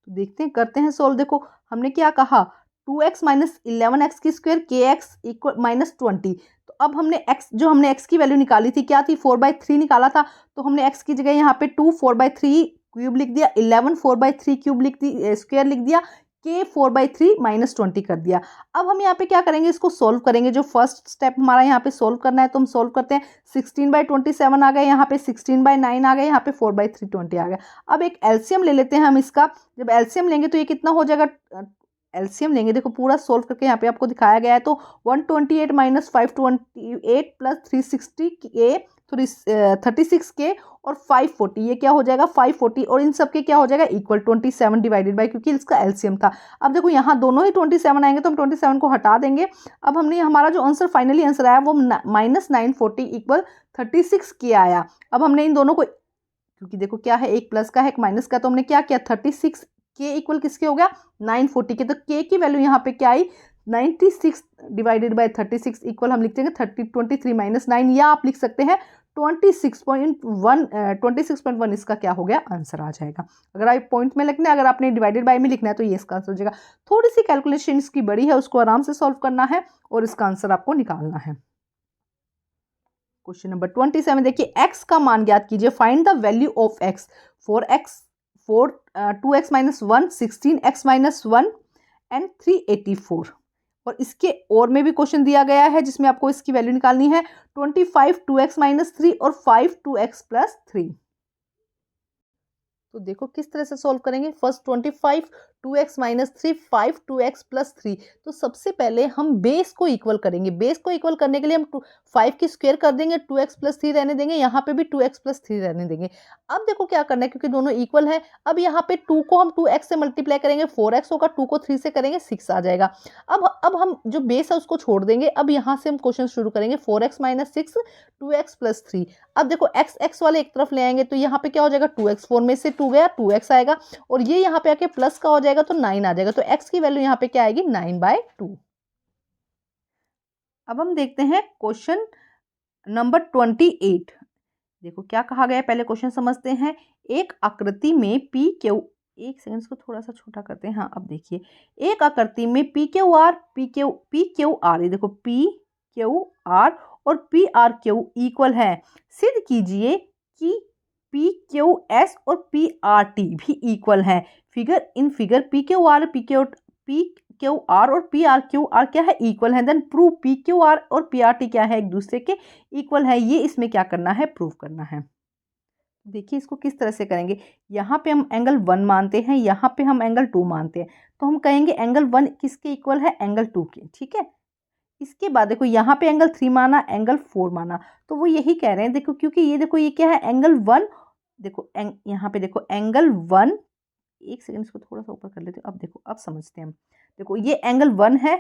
देखते हैं, करते हैं सॉल्व। देखो हमने क्या कहा 2x माइनस 11x की स्क्वायर के एक्स इक्वल माइनस 20। तो अब हमने x, जो हमने x की वैल्यू निकाली थी क्या थी 4/3 निकाला था, तो हमने x की जगह यहाँ पे 2 4/3 क्यूब लिख दिया, 11 4/3 क्यूब लिख दी स्क्वायर लिख दिया, k 4/3 माइनस 20 कर दिया। अब हम यहाँ पे क्या करेंगे, इसको सॉल्व करेंगे। जो फर्स्ट स्टेप हमारा यहाँ पे सॉल्व करना है तो हम सॉल्व करते हैं। 16/27 आ गया, यहाँ पे 16/9 आ गया, यहाँ पे 4/3 20 आ गया। अब एक एलसीएम ले लेते हैं हम इसका। जब एलसीएम लेंगे तो ये कितना हो जाएगा, एलसीएम लेंगे, देखो पूरा सोल्व करके यहाँ पे आपको दिखाया गया है। तो 128 माइनस 528 प्लस 360 के 36 के और 540, ये क्या हो जाएगा 540, और इन सब के क्या हो जाएगा इक्वल 27 डिवाइडेड बाई, क्योंकि इसका एलसीएम था। अब देखो यहाँ दोनों ही 27 आएंगे तो हम 27 को हटा देंगे। अब हमने हमारा जो आंसर फाइनली आंसर आया वो माइनस 940 इक्वल 36 के आया। अब हमने इन दोनों को, क्योंकि देखो क्या है एक प्लस का है एक माइनस का, तो हमने क्या किया 36 के इक्वल किसके हो गया 940 के, तो के की वैल्यू यहाँ पे क्या आई 96 डिवाइडेड बाय 36 इक्वल हम लिख देंगे 23 माइनस 9, या आप लिख सकते हैं 26.1 इसका क्या हो गया आंसर आ जाएगा। अगर आप पॉइंट में लिखना है, अगर आपने डिवाइडेड बाय में लिखना है तो ये इसका आंसर हो जाएगा। थोड़ी सी कैलकुलेशन इसकी बड़ी है, उसको आराम से सॉल्व करना है और इसका आंसर आपको निकालना है। क्वेश्चन नंबर 27 देखिए, x का मान ज्ञात कीजिए। Find the value of x 2x minus 1 16x minus 1 and 384। और इसके और में भी क्वेश्चन दिया गया है जिसमें आपको इसकी वैल्यू निकालनी है। 25 2x माइनस 3 और 5 2x प्लस 3। तो देखो किस तरह से सॉल्व करेंगे। First 25 2x minus 3 5 2x plus 3। तो सबसे पहले हम बेस को इक्वल करेंगे। बेस को इक्वल करने के लिए हम 5 की स्क्वायर कर देंगे, 2x प्लस 3 रहने देंगे, यहाँ पे भी 2x प्लस 3 रहने देंगे। अब देखो क्या करना है, क्योंकि दोनों इक्वल है, अब यहाँ पे 2 को हम 2x से मल्टीप्लाई करेंगे, 4x होगा, 2 को 3 से करेंगे 6 आ जाएगा। अब हम जो बेस है उसको छोड़ देंगे। अब यहाँ से हम क्वेश्चन शुरू करेंगे, 4x माइनस 6 2x प्लस 3। अब देखो x वाले एक तरफ ले आएंगे तो यहाँ पे क्या हो जाएगा, 2x, 4 में से 2 गया 2x आएगा, और ये यहाँ पे आके प्लस का हो जाएगा तो 9 आ जाएगा। तो x की वैल्यू यहाँ पे क्या आएगी, 9/2। अब हम देखते हैं क्वेश्चन नंबर 28। देखो क्या कहा गया है, पहले क्वेश्चन समझते हैं। एक आकृति में पी क्यू, एक सेकंड को थोड़ा सा छोटा करते हैं। हाँ अब देखिए, एक आकृति में पी क्यू आर, ये देखो पी क्यू आर और पी आर क्यू इक्वल है। सिद्ध कीजिए कि पी क्यू एस और पी आर टी भी इक्वल है। फिगर पी क्यू आर और पी आर क्यू आर क्या है, इक्वल है। Then prove P Q R और पी आर टी क्या है, एक दूसरे के इक्वल है। ये इसमें क्या करना है, प्रूव करना है। देखिए इसको किस तरह से करेंगे, यहाँ पे हम एंगल 1 मानते हैं, यहाँ पे हम एंगल 2 मानते हैं, तो हम कहेंगे एंगल 1 किसके इक्वल है, एंगल 2 के, ठीक है। इसके बाद देखो यहाँ पे एंगल 3 माना, एंगल 4 माना, तो वो यही कह रहे हैं। देखो क्योंकि ये देखो ये क्या है, एंगल 1, देखो यहाँ पे देखो एंगल 1, एक सेकंड इसको थोड़ा सा ऊपर कर लेते हैं। अब देखो अब समझते हैं हम। देखो ये एंगल 1 है,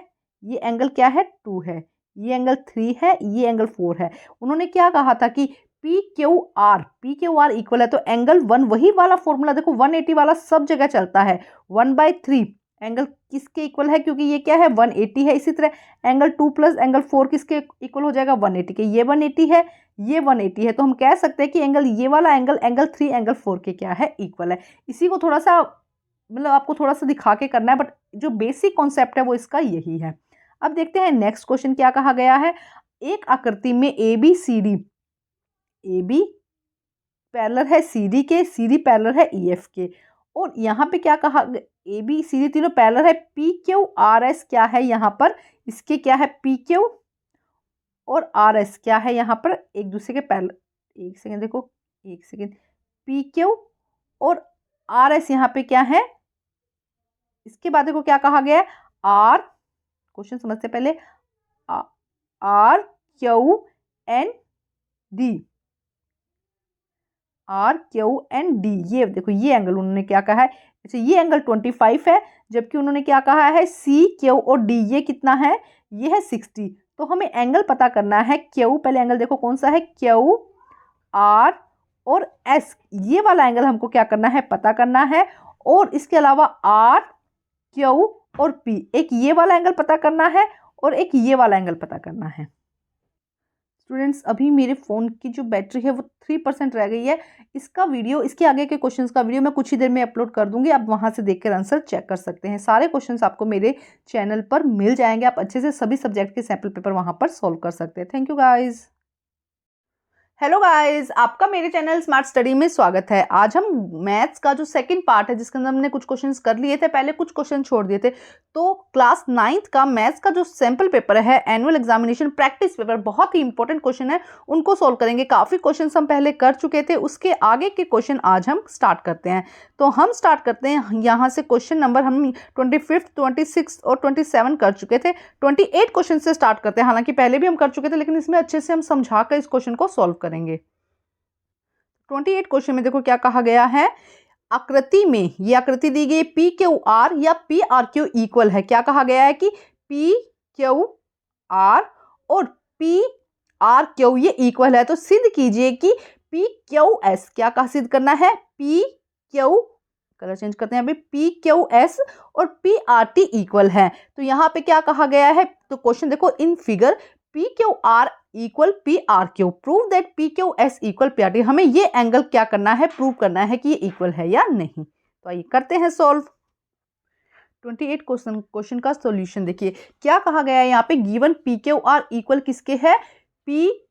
ये एंगल क्या है, 2 है, ये एंगल 3 है, ये एंगल 4 है। उन्होंने क्या कहा था कि पी क्यू आर इक्वल है, तो एंगल 1 वही वाला फॉर्मूला देखो 180 वाला सब जगह चलता है। 1/3 एंगल किसके इक्वल है, क्योंकि ये क्या है 180 है। इसी तरह एंगल 2 प्लस एंगल 4 किसके इक्वल हो जाएगा, 180 के। ये 180 है, ये 180 है, तो हम कह सकते हैं कि एंगल ये वाला एंगल 3 एंगल 4 के क्या है, इक्वल है। इसी को थोड़ा सा मतलब आपको थोड़ा सा दिखा के करना है, बट जो बेसिक कॉन्सेप्ट है वो इसका यही है। अब देखते हैं नेक्स्ट क्वेश्चन क्या कहा गया है। एक आकृति में ए बी पैरेलल है सी डी के, सी डी पैरेलल है ई एफ के, और यहाँ पे क्या कहा, ए बी सी डी तीनों पैरेलल है। पी क्यू आर एस क्या है यहाँ पर, इसके क्या है, पी क्यू और आर एस क्या है यहाँ पर, एक दूसरे के पैरेलल। एक सेकेंड देखो, एक सेकेंड, पी क्यू और आर एस यहाँ पे क्या है। इसके बाद देखो क्या कहा गया है, आर, क्वेश्चन समझते पहले, R Q N D, R Q N D, ये देखो ये एंगल उन्होंने क्या कहा है, अच्छा ये एंगल 25 है, जबकि उन्होंने क्या कहा है, सी क्यू और डी ये कितना है, ये है 60। तो हमें एंगल पता करना है, क्यू, पहले एंगल देखो कौन सा है, क्यू आर और एस, ये वाला एंगल हमको क्या करना है, पता करना है। और इसके अलावा आर क्यू और पी, एक ये वाला एंगल पता करना है और एक ये वाला एंगल पता करना है। स्टूडेंट्स अभी मेरे फ़ोन की जो बैटरी है वो 3% रह गई है। इसका वीडियो, इसके आगे के क्वेश्चंस का वीडियो मैं कुछ ही देर में अपलोड कर दूंगी, आप वहां से देखकर आंसर चेक कर सकते हैं। सारे क्वेश्चंस आपको मेरे चैनल पर मिल जाएंगे, आप अच्छे से सभी सब्जेक्ट के सैम्पल पेपर वहां पर सॉल्व कर सकते हैं। Thank you guys. Hello guys, आपका मेरे चैनल स्मार्ट स्टडी में स्वागत है। आज हम मैथ्स का जो सेकंड पार्ट है, जिसके अंदर हमने कुछ क्वेश्चंस कर लिए थे, पहले कुछ क्वेश्चन छोड़ दिए थे। तो क्लास 9th का मैथ्स का जो सैम्पल पेपर है, एनुअल एग्जामिनेशन प्रैक्टिस पेपर, बहुत ही इंपॉर्टेंट क्वेश्चन है, उनको सोल्व करेंगे। काफ़ी क्वेश्चन हम पहले कर चुके थे, उसके आगे के क्वेश्चन आज हम स्टार्ट करते हैं। तो हम स्टार्ट करते हैं यहाँ से। क्वेश्चन नंबर हम 25, 26 और 27 कर चुके थे। 28 क्वेश्चन से स्टार्ट करते हैं, हालांकि पहले भी हम कर चुके थे, लेकिन इसमें अच्छे से हम समझा कर इस क्वेश्चन को सॉल्व करेंगे। 28 क्वेश्चन में देखो क्या कहा गया है, आकृति में, ये आकृति दी गई पी क्यू आर या पी आर क्यू इक्वल है। क्या कहा गया है कि पी क्यू आर और पी आर क्यू ये इक्वल है, तो सिद्ध कीजिए कि पी क्यू एस, क्या कहा सिद्ध करना है, पी क्यू, कलर चेंज करते हैं, पी क्यू एस और पी आर टी इक्वल है। तो यहाँ पे क्या कहा गया है, तो क्वेश्चन देखो, in figure P Q are equal P R Q, prove that P Q S equal P R T. हमें ये एंगल क्या करना है, प्रूव करना है कि ये इक्वल है या नहीं। तो आइए करते हैं सॉल्व। 28 क्वेश्चन का सॉल्यूशन देखिए क्या कहा गया है यहाँ पे, given P Q are equal किसके है, पी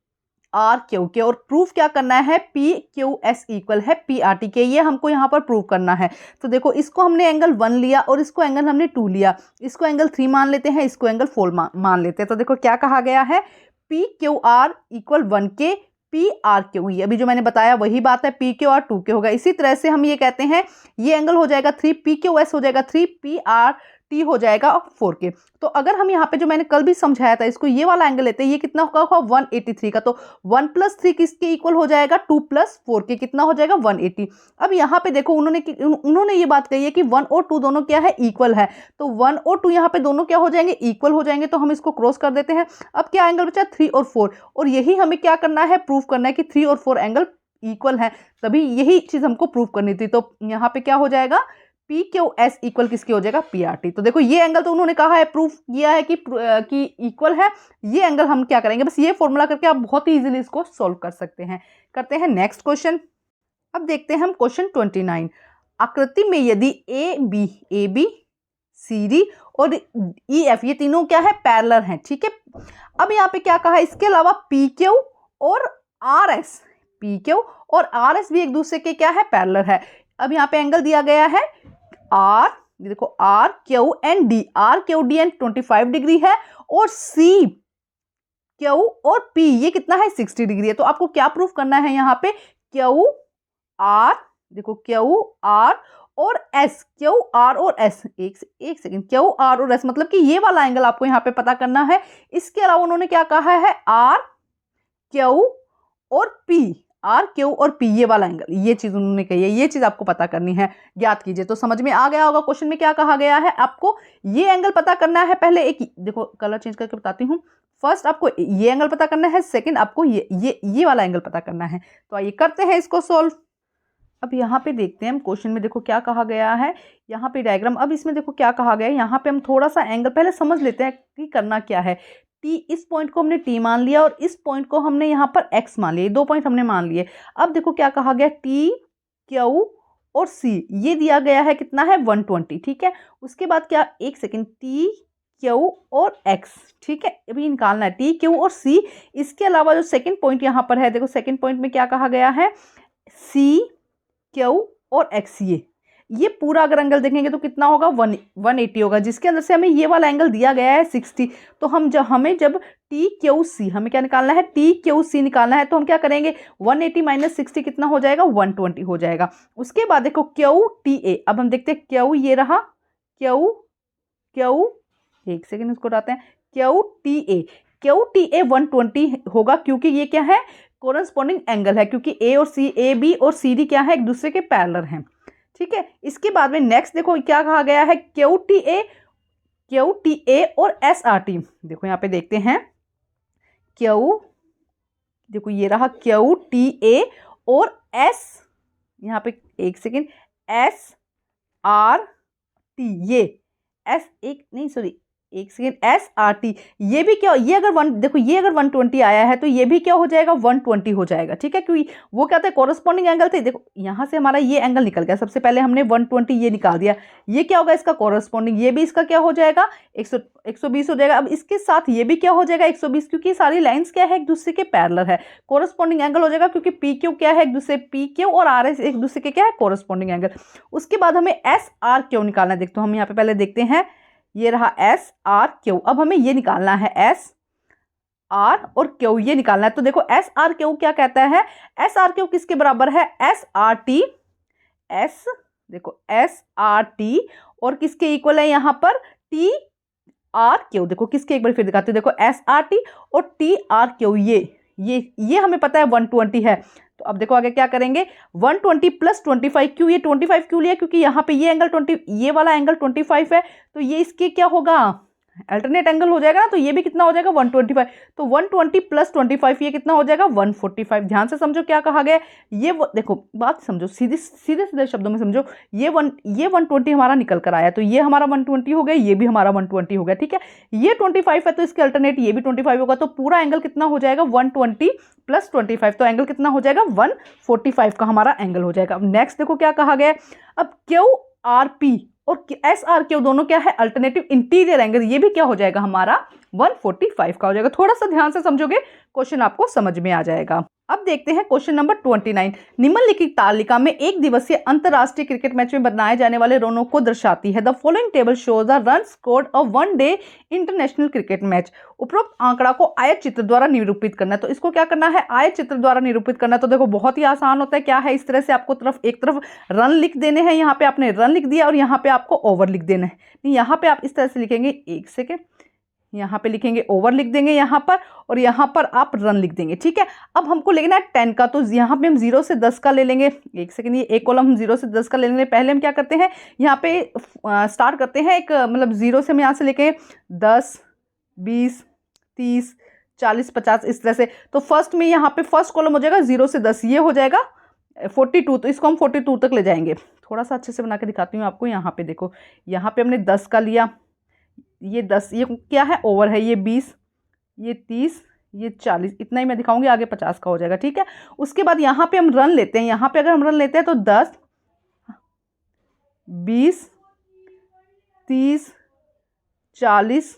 आर क्यू के, और प्रूफ क्या करना है, पी क्यू एस इक्वल है पी आर टी के, ये हमको यहाँ पर प्रूव करना है। तो देखो इसको हमने एंगल 1 लिया और इसको एंगल हमने 2 लिया, इसको एंगल 3 मान लेते हैं, इसको एंगल 4 मान लेते हैं। तो देखो क्या कहा गया है, पी क्यू आर इक्वल 1 के, पी आर क्यू, ये अभी जो मैंने बताया वही बात है, पी क्यू आर 2K होगा। इसी तरह से हम ये कहते हैं ये एंगल हो जाएगा 3PQS हो जाएगा 3PRT हो जाएगा 4K। तो अगर हम यहाँ पे जो मैंने कल भी समझाया था इसको ये वाला एंगल लेते हैं, ये कितना होगा 183 का, तो 1 + 3 किसके इक्वल हो जाएगा 2 + 4K कितना हो जाएगा 180। अब यहाँ पे देखो उन्होंने ये बात कही है कि 1 और 2 दोनों क्या है इक्वल है, तो 1 और 2 यहाँ पे दोनों क्या हो जाएंगे इक्वल हो जाएंगे, तो हम इसको क्रॉस कर देते हैं। अब क्या एंगल बचा 3 और 4, और यही हमें क्या करना है प्रूव करना है कि 3 और 4 एंगल इक्वल है, तभी यही चीज हमको प्रूव करनी थी। तो यहाँ पे क्या हो जाएगा PQS इक्वल किसके हो जाएगा PRT। तो देखो ये एंगल तो उन्होंने कहा है प्रूफ किया है कि इक्वल है, ये एंगल हम क्या करेंगे बस ये फॉर्मूला करके आप बहुत ही इजीली इसको सॉल्व कर सकते हैं। करते हैं नेक्स्ट क्वेश्चन। अब देखते हैं हम क्वेश्चन 29। आकृति में यदि AB CD और EF ये तीनों क्या है पैरेलल हैं, ठीक है। अब यहाँ पे क्या कहा है, इसके अलावा PQ और RS, PQ और RS भी एक दूसरे के क्या है पैरेलल है। अब यहाँ पे एंगल दिया गया है R, देखो RQND, RQDN 25 डिग्री है, और CQ और P ये कितना है 60 डिग्री है। तो आपको क्या प्रूफ करना है यहाँ पे QR, देखो QR और S, QR और S, एक सेकेंड, QR और S मतलब कि ये वाला एंगल आपको यहाँ पे पता करना है। इसके अलावा उन्होंने क्या कहा है RQ और P, RQ और P ये वाला एंगल, ये चीज उन्होंने कही है, ये चीज आपको पता करनी है, ज्ञात कीजिए। तो समझ में आ गया होगा क्वेश्चन में क्या कहा गया है, आपको ये एंगल पता करना है। पहले एक देखो कलर चेंज करके बताती हूँ, फर्स्ट आपको ये एंगल पता करना है, सेकंड आपको ये वाला एंगल पता करना है। तो आइए करते हैं इसको सोल्व। अब यहाँ पे देखते हैं हम क्वेश्चन में देखो क्या कहा गया है, यहाँ पे डायग्राम। अब इसमें देखो क्या कहा गया है, यहाँ पे हम थोड़ा सा एंगल पहले समझ लेते हैं कि करना क्या है। T, इस पॉइंट को हमने T मान लिया और इस पॉइंट को हमने यहाँ पर X मान लिया, 2 पॉइंट हमने मान लिए। अब देखो क्या कहा गया, T, Q और C ये दिया गया है कितना है 120, ठीक है। उसके बाद क्या, एक सेकेंड, T, Q और X, ठीक है, अभी निकालना है T, Q और C। इसके अलावा जो सेकेंड पॉइंट यहाँ पर है, देखो सेकेंड पॉइंट में क्या कहा गया है C, Q और X, ये पूरा अगर एंगल देखेंगे तो कितना होगा 180 होगा, जिसके अंदर से हमें ये वाला एंगल दिया गया है 60। तो हमें जब TQC हमें क्या निकालना है, TQC निकालना है, तो हम क्या करेंगे 180 - 60 कितना हो जाएगा 120 हो जाएगा। उसके बाद देखो QTA, अब हम देखते हैं Q, ये रहा Q, एक सेकेंड इसको उठाते हैं, QTA 120 होगा, क्योंकि ये क्या है कोरेस्पॉन्डिंग एंगल है, क्योंकि AB और CD क्या है एक दूसरे के पैरेलल हैं, ठीक है। इसके बाद में नेक्स्ट देखो क्या कहा गया है, QTA और SRT। देखो यहाँ पे देखते हैं देखो ये रहा QTA और S, यहाँ पे एक सेकेंड SRT, ये एक सेकेंड SRT, ये भी क्या, ये अगर देखो ये अगर 120 आया है तो ये भी क्या हो जाएगा 120 हो जाएगा, ठीक है, क्योंकि वो क्या था कोरेस्पॉन्डिंग एंगल थे। देखो यहाँ से हमारा ये एंगल निकल गया, सबसे पहले हमने 120 ये निकाल दिया, ये क्या होगा इसका कोरेस्पॉन्डिंग, ये भी इसका क्या हो जाएगा 120 हो जाएगा। अब इसके साथ ये भी क्या हो जाएगा 120, क्योंकि सारी लाइन्स क्या है एक दूसरे के पैरेलल है, कोरेस्पॉन्डिंग एंगल हो जाएगा, क्योंकि PQ क्या है एक दूसरे, PQ और RS एक दूसरे के क्या है कोरेस्पॉन्डिंग एंगल। उसके बाद हमें SRQ निकालना है। देखो हम यहाँ पे पहले देखते हैं, ये रहा SRQ, अब हमें ये निकालना है SR और Q, ये निकालना है। तो देखो SRQ क्या कहता है, SRQ किसके बराबर है SRT, देखो SRT और किसके इक्वल है यहाँ पर TRQ। देखो किसके, एक बार फिर दिखाते हैं, देखो SRT और TRQ, ये हमें पता है 120 है। तो अब देखो आगे क्या करेंगे, 120 + 25, क्यों ये 25 क्यों लिया, क्योंकि यहाँ पे ये एंगल 20, ये वाला एंगल 25 है, तो ये इसके क्या होगा अल्टरनेट एंगल हो जाएगा ना, तो ये भी कितना हो जाएगा 125। तो 120 + 25 ये कितना हो जाएगा 145। ध्यान से समझो क्या कहा गया, ये देखो बात समझो, सीधे शब्दों में समझो, ये 120 हमारा निकल कर आया, तो ये हमारा 120 हो गया, ये भी हमारा 120 हो गया, ठीक है। ये 25 है तो इसके अल्टरनेट ये भी 25 होगा, तो पूरा एंगल कितना हो जाएगा 120 + 25, तो एंगल कितना हो जाएगा 145 का हमारा एंगल हो जाएगा। अब नेक्स्ट देखो क्या कहा गया, अब QRP और SRQ दोनों क्या है अल्टरनेटिव इंटीरियर एंगल, ये भी क्या हो जाएगा हमारा 145 का हो जाएगा। थोड़ा सा ध्यान से समझोगे क्वेश्चन आपको समझ में आ जाएगा। अब देखते हैं क्वेश्चन नंबर 29। निम्नलिखित तालिका में एक दिवसीय अंतरराष्ट्रीय क्रिकेट मैच में बनाए जाने वाले रनों को दर्शाती है। The following table shows the run scored a one day international cricket match. उपरोक्त आंकड़ा को आयत चित्र द्वारा निरूपित करना है। तो इसको क्या करना है, आयत चित्र द्वारा निरूपित करना है। तो देखो बहुत ही आसान होता है, क्या है, इस तरह से आपको एक तरफ रन लिख देने हैं, यहाँ पे आपने रन लिख दिया और यहाँ पे आपको ओवर लिख देना है। यहाँ पे आप इस तरह से लिखेंगे, एक सेकेंड, यहाँ पे लिखेंगे ओवर लिख देंगे यहाँ पर, और यहाँ पर आप रन लिख देंगे। ठीक है, अब हमको लेना है 10 का, तो यहाँ पे हम 0 से 10 का ले लेंगे। एक सेकंड, ये एक कॉलम हम 0 से 10 का ले लेंगे। पहले हम क्या करते हैं, यहाँ पे स्टार्ट करते हैं एक मतलब 0 से हम यहाँ से लेके 10, 20, 30, 40, 50 इस तरह से। तो फर्स्ट में यहाँ पे फर्स्ट कॉलम हो जाएगा 0 से 10, ये हो जाएगा 42, तो इसको हम 42 तक ले जाएंगे। थोड़ा सा अच्छे से बना के दिखाती हूँ आपको। यहाँ पे देखो, यहाँ पे हमने 10 का लिया, ये 10, ये क्या है, ओवर है, ये 20, ये 30, ये 40, इतना ही मैं दिखाऊंगी, आगे 50 का हो जाएगा। ठीक है, उसके बाद यहाँ पे हम रन लेते हैं। यहाँ पे अगर हम रन लेते हैं तो 10, 20, 30, 40,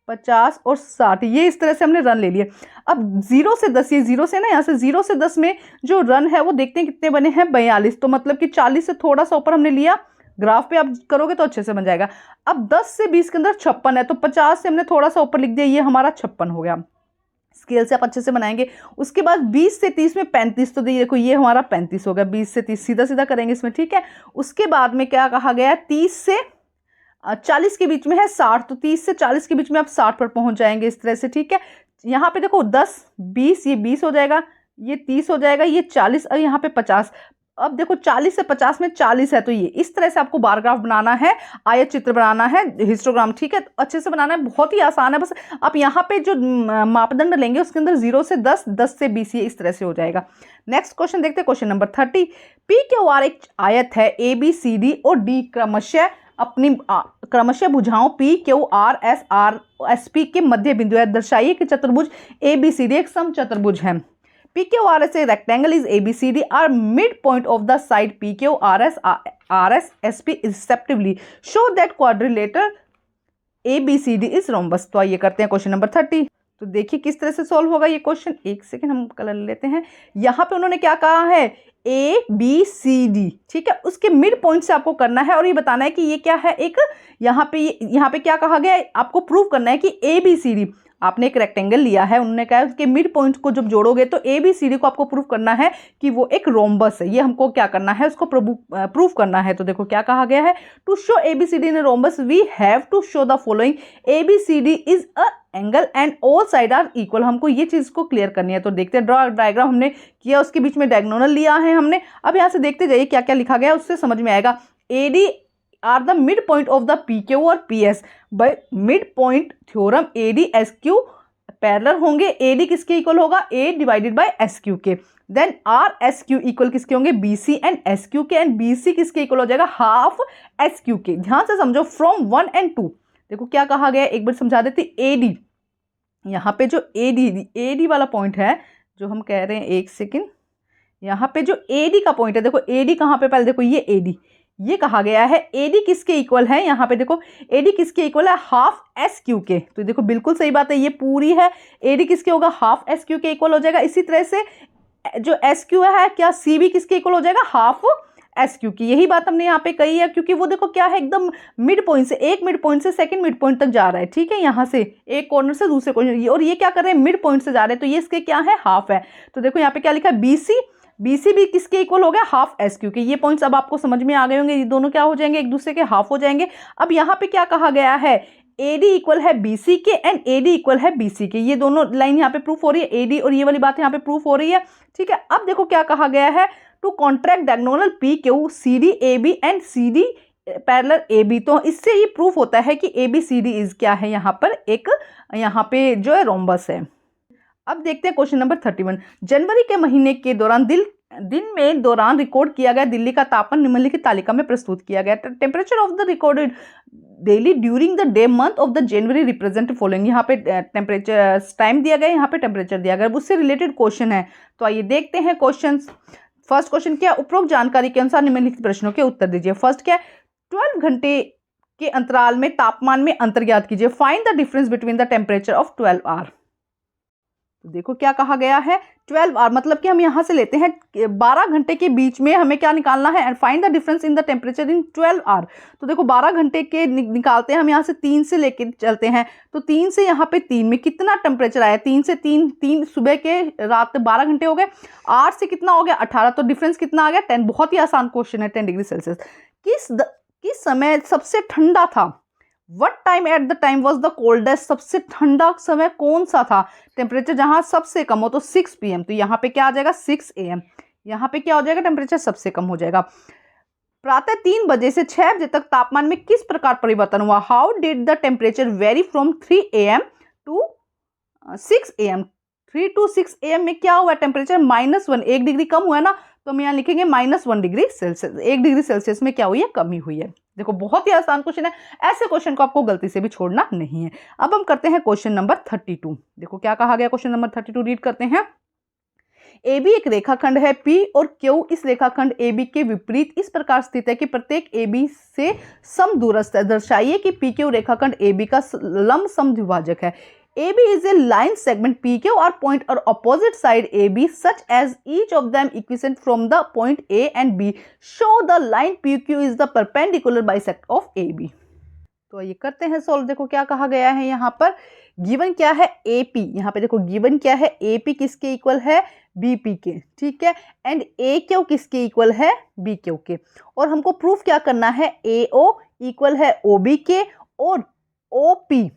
50 और 60, ये इस तरह से हमने रन ले लिए। अब 0 से 10, ये 0 से ना, यहाँ से 0 से 10 में जो रन है वो देखते हैं कितने बने हैं, 42। तो मतलब कि 40 से थोड़ा सा ऊपर हमने लिया। ग्राफ पे आप करोगे तो अच्छे से बन जाएगा। अब 10 से 20 के अंदर 56 है, तो 50 से हमने थोड़ा सा ऊपर लिख दिया, ये हमारा 56 हो गया। स्केल से आप अच्छे से बनाएंगे। उसके बाद 20 से 30 में 35, तो देखो ये हमारा 35 हो गया। 20 से 30 सीधा सीधा करेंगे इसमें। ठीक है, उसके बाद में क्या कहा गया है, 30 से 40 के बीच में है 60, तो 30 से 40 के बीच में आप 60 पर पहुंच जाएंगे इस तरह से। ठीक है, यहाँ पे देखो 10, 20, ये 20 हो जाएगा, ये 30 हो जाएगा, ये 40 और यहाँ पे 50। अब देखो 40 से 50 में 40 है, तो ये इस तरह से आपको बार ग्राफ बनाना है, आयत चित्र बनाना है, हिस्टोग्राम। ठीक है, तो अच्छे से बनाना है, बहुत ही आसान है। बस आप यहाँ पे जो मापदंड लेंगे उसके अंदर 0 से 10, 10 से 20, ये इस तरह से हो जाएगा। नेक्स्ट क्वेश्चन देखते हैं, question number 30। P Q are एक आयत है, ए बी सी डी और डी क्रमशः भुजाओं P Q R S P के मध्य बिंदु है। दर्शाइए कि चतुर्भुज ए बी सी डी एक समचतुर्भुज है। PQRS a rectangle is ABCD are midpoint of the side PQRS SP respectively. Show that quadrilateral ABCD is rhombus. तो आइए करते हैं क्वेश्चन नंबर 30। तो देखिए किस तरह से सॉल्व होगा ये क्वेश्चन। एक सेकेंड, हम कलर लेते हैं। यहाँ पे उन्होंने क्या कहा है, ABCD। ठीक है, उसके मिड पॉइंट से आपको करना है और ये बताना है कि ये क्या है, एक यहाँ पे क्या कहा गया है, आपको प्रूव करना है कि ABCD, आपने एक रेक्टेंगल लिया है, उन्होंने कहा उसके मिड पॉइंट को जब जोड़ोगे तो ABCD को आपको प्रूव करना है कि वो एक रोम्बस है। ये हमको क्या करना है, उसको प्रूव करना है। तो देखो क्या कहा गया है, to show ABCD in rhombus we have to show the following, ABCD is a angle and all side are equal. हमको ये चीज को क्लियर करनी है। तो देखते हैं, ड्रॉ डायग्राम हमने किया, उसके बीच में डायगोनल लिया है हमने। अब यहाँ से देखते जाइए क्या क्या लिखा गया, उससे समझ में आएगा। AD are the mid point of the PQ और PS by mid point theorem. AD SQ parallel होंगे। AD किसके इक्वल होगा, A डिवाइडेड बाय SQ के। देन RSQ इक्वल किसके होंगे, BC एंड SQ के, एंड BC किसके इक्वल हो जाएगा, हाफ SQ के। ध्यान से समझो, फ्रॉम 1 and 2 देखो क्या कहा गया, एक बार समझा देती। AD, यहाँ पे जो AD वाला पॉइंट है जो हम कह रहे हैं, एक सेकेंड, यहाँ पे जो AD का पॉइंट है, देखो AD कहाँ पे, पहले देखो ये AD, ये कहा गया है AD किसके इक्वल है, यहाँ पे देखो AD किसके इक्वल है, हाफ SQ के। तो देखो बिल्कुल सही बात है, ये पूरी है, AD किसके होगा, हाफ SQ के इक्वल हो जाएगा। इसी तरह से जो SQ है, क्या CB किसके इक्वल हो जाएगा, हाफ SQ की। यही बात हमने यहाँ पे कही है, क्योंकि वो देखो क्या है, एकदम मिड पॉइंट से, एक मिड पॉइंट से सेकंड मिड पॉइंट तक जा रहा है। ठीक है, यहाँ से एक कॉर्नर से दूसरे कॉर्नर, और ये क्या कर रहे हैं, मिड पॉइंट से जा रहे हैं, तो ये इसके क्या है, हाफ है। तो देखो यहाँ पे क्या लिखा है, BC भी किसके इक्वल हो गया, हाफ SQ के। ये पॉइंट्स अब आपको समझ में आ गए होंगे, ये दोनों क्या हो जाएंगे, एक दूसरे के हाफ हो जाएंगे। अब यहाँ पे क्या कहा गया है, AD इक्वल है BC के एंड AD इक्वल है BC के। ये दोनों लाइन यहाँ पे प्रूफ हो रही है, AD और ये वाली बात यहाँ पे प्रूफ हो रही है। ठीक है, अब देखो क्या कहा गया है, to contract diagonal PQ CD AB and CD parallel AB। तो इससे ये प्रूफ होता है कि ABCD इज क्या है, यहाँ पर एक, यहाँ पे जो है रोम्बस है। अब देखते हैं क्वेश्चन नंबर 31। जनवरी के महीने के दौरान दिन में दौरान रिकॉर्ड किया गया दिल्ली का तापमान निम्नलिखित तालिका में प्रस्तुत किया गया। Temperature of the recorded daily during the day month of the January represent following. यहाँ पे टेम्परेचर टाइम दिया गया, यहाँ पे टेम्परेचर दिया गया, उससे रिलेटेड क्वेश्चन है। तो आइए देखते हैं क्वेश्चन। फर्स्ट क्वेश्चन क्या, उपरोक्त जानकारी के अनुसार निम्नलिखित प्रश्नों के उत्तर दीजिए। फर्स्ट क्या, 12 घंटे के अंतराल में तापमान में अंतर ज्ञात कीजिए। Find the difference between the temperature of 12 hour. तो देखो क्या कहा गया है 12 आवर, मतलब कि हम यहाँ से लेते हैं 12 घंटे के बीच में हमें क्या निकालना है, and find the difference in the temperature in 12 hour. तो देखो 12 घंटे के निकालते हैं हम, यहाँ से 3 से लेके चलते हैं, तो 3 से यहाँ पे 3 में कितना टेम्परेचर आया, 3 से 3 सुबह के रात 12 घंटे हो गए, 8 से कितना हो गया 18, तो डिफरेंस कितना आ गया 10। बहुत ही आसान क्वेश्चन है। 10 डिग्री सेल्सियस किस समय सबसे ठंडा था, What time at the time was the coldest, सबसे ठंडा समय कौन सा था, टेम्परेचर जहां सबसे कम हो, तो 6 PM। तो यहाँ पे क्या आ जाएगा 6 AM, यहाँ पे क्या हो जाएगा टेम्परेचर सबसे कम हो जाएगा। प्रातः 3 बजे से 6 बजे तक तापमान में किस प्रकार परिवर्तन हुआ, how did the temperature vary from 3 AM to 6 AM। 3 to 6 AM में क्या हुआ टेम्परेचर -1, 1 डिग्री कम हुआ है ना, तो हम यहाँ लिखेंगे -1 डिग्री सेल्सियस, 1 डिग्री सेल्सियस में क्या हुई है, कमी हुई है। देखो बहुत ही आसान क्वेश्चन है, ऐसे क्वेश्चन को आपको गलती से भी छोड़ना नहीं है। अब हम करते हैं क्वेश्चन नंबर 32। देखो क्या कहा गया क्वेश्चन नंबर 32, रीड करते हैं। AB एक रेखाखंड है, P और Q इस रेखाखंड AB के विपरीत इस प्रकार स्थित है कि प्रत्येक AB से समदूरस्थ है। दर्शाइए कि PQ रेखाखंड AB का लंब समद्विभाजक है। AB is a line segment PQ are point or opposite side AB such as each of them equidistant from the point A and B. Show the line PQ is the perpendicular bisect of AB. तो ये करते हैं solve. देखो क्या कहा गया है यहाँ पर, गिवन क्या है AP, यहाँ पे देखो गिवन क्या है AP किसके इक्वल है, BP के, ठीक है, एंड AQ किसके इक्वल है, BQ के, और हमको प्रूफ क्या करना है, AO इक्वल है OB के, और OP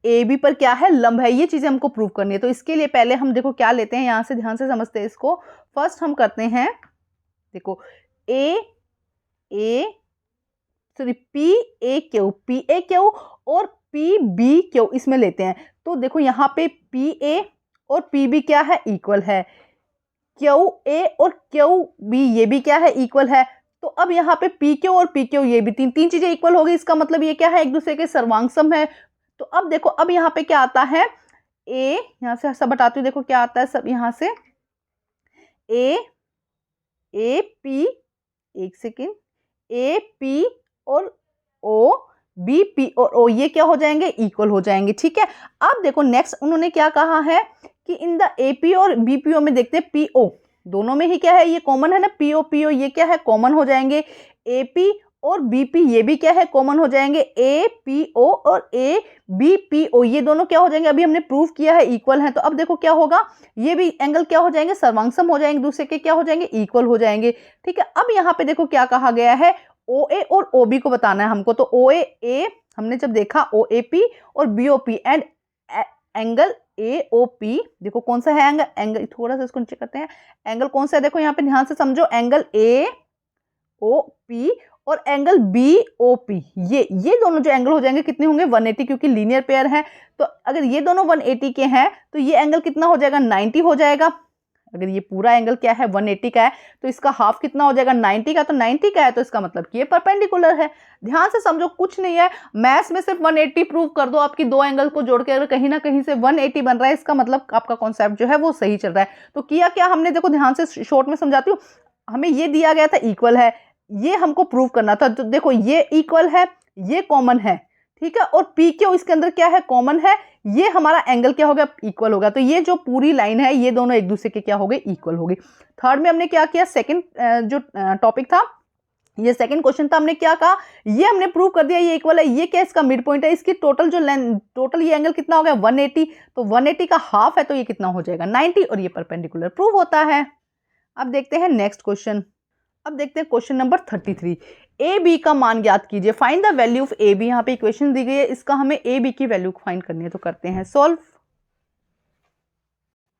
AB पर क्या है, लंब है। ये चीजें हमको प्रूव करनी है। तो इसके लिए पहले हम देखो क्या लेते हैं, यहां से ध्यान से समझते हैं इसको। फर्स्ट हम करते हैं, देखो PAQ और PBQ इसमें लेते हैं। तो देखो यहाँ पे PA और PB क्या है, इक्वल है, QA और QB ये भी क्या है, इक्वल है। तो अब यहाँ पे PQ और PQ ये भी तीन चीजें इक्वल हो गई, इसका मतलब ये क्या है, एक दूसरे के सर्वांग है। तो अब देखो अब यहाँ पे क्या आता है, A, यहाँ से सब हटाती हूँ, देखो क्या आता है सब, यहाँ से AP, एक सेकेंड, AP और BP और O ये क्या हो जाएंगे, इक्वल हो जाएंगे, ठीक है। अब देखो नेक्स्ट उन्होंने क्या कहा है कि इन द AP और BPO में देखते हैं PO, दोनों में ही क्या है, ये कॉमन है ना, PO ये क्या है, कॉमन हो जाएंगे। AP और BP ये भी क्या है, कॉमन हो जाएंगे। APO और ABPO ये दोनों क्या हो जाएंगे, अभी हमने प्रूव किया है इक्वल है। तो अब देखो क्या होगा, ये भी एंगल क्या हो जाएंगे, सर्वांगसम हो जाएंगे, दूसरे के क्या हो जाएंगे, इक्वल हो जाएंगे, ठीक है। अब यहाँ पे देखो क्या कहा गया है, OA और OB को बताना है हमको। तो OA हमने जब देखा OAP और BOP एंड एंगल AOP, देखो कौन सा है एंगल थोड़ा सा इसको नीचे करते हैं, एंगल कौन सा है, देखो यहाँ पे ध्यान से समझो, एंगल AOP और एंगल BOP ये दोनों जो एंगल हो जाएंगे कितने होंगे, 180, क्योंकि लीनियर पेयर है। तो अगर ये दोनों 180 के हैं तो ये एंगल कितना हो जाएगा, 90 हो जाएगा। अगर ये पूरा एंगल क्या है, 180 का है, तो इसका हाफ कितना हो जाएगा, 90 का। तो 90 का है तो इसका मतलब कि ये परपेंडिकुलर है। ध्यान से समझो, कुछ नहीं है, मैथ्स में सिर्फ 180 प्रूव कर दो, आपकी दो एंगल को जोड़ के अगर कहीं ना कहीं से 180 बन रहा है, इसका मतलब आपका कॉन्सेप्ट जो है वो सही चल रहा है। तो किया क्या हमने, देखो ध्यान से शॉर्ट में समझाती हूँ, हमें ये दिया गया था इक्वल है, ये हमको प्रूव करना था। तो देखो ये इक्वल है, ये कॉमन है, ठीक है, और PQ इसके अंदर क्या है, कॉमन है, ये हमारा एंगल क्या हो गया, इक्वल होगा। तो ये जो पूरी लाइन है ये दोनों एक दूसरे के क्या हो गए, इक्वल हो गई। थर्ड में हमने क्या किया, सेकंड जो टॉपिक था, ये सेकंड क्वेश्चन था, हमने क्या कहा, ये हमने प्रूव कर दिया ये इक्वल है, ये क्या इसका मिड पॉइंट है, इसकी टोटल जो लेंथ, टोटल ये एंगल कितना हो गया, 180। तो 180 का हाफ है तो ये कितना हो जाएगा, 90, और ये परपेंडिकुलर प्रूव होता है। अब देखते हैं नेक्स्ट क्वेश्चन। अब देखते हैं क्वेश्चन नंबर 33। AB का मान ज्ञात कीजिए, find the value of AB। यहाँ पे इक्वेशन दी गई है, इसका हमें AB की वैल्यू फाइंड करनी है। तो करते हैं सॉल्व।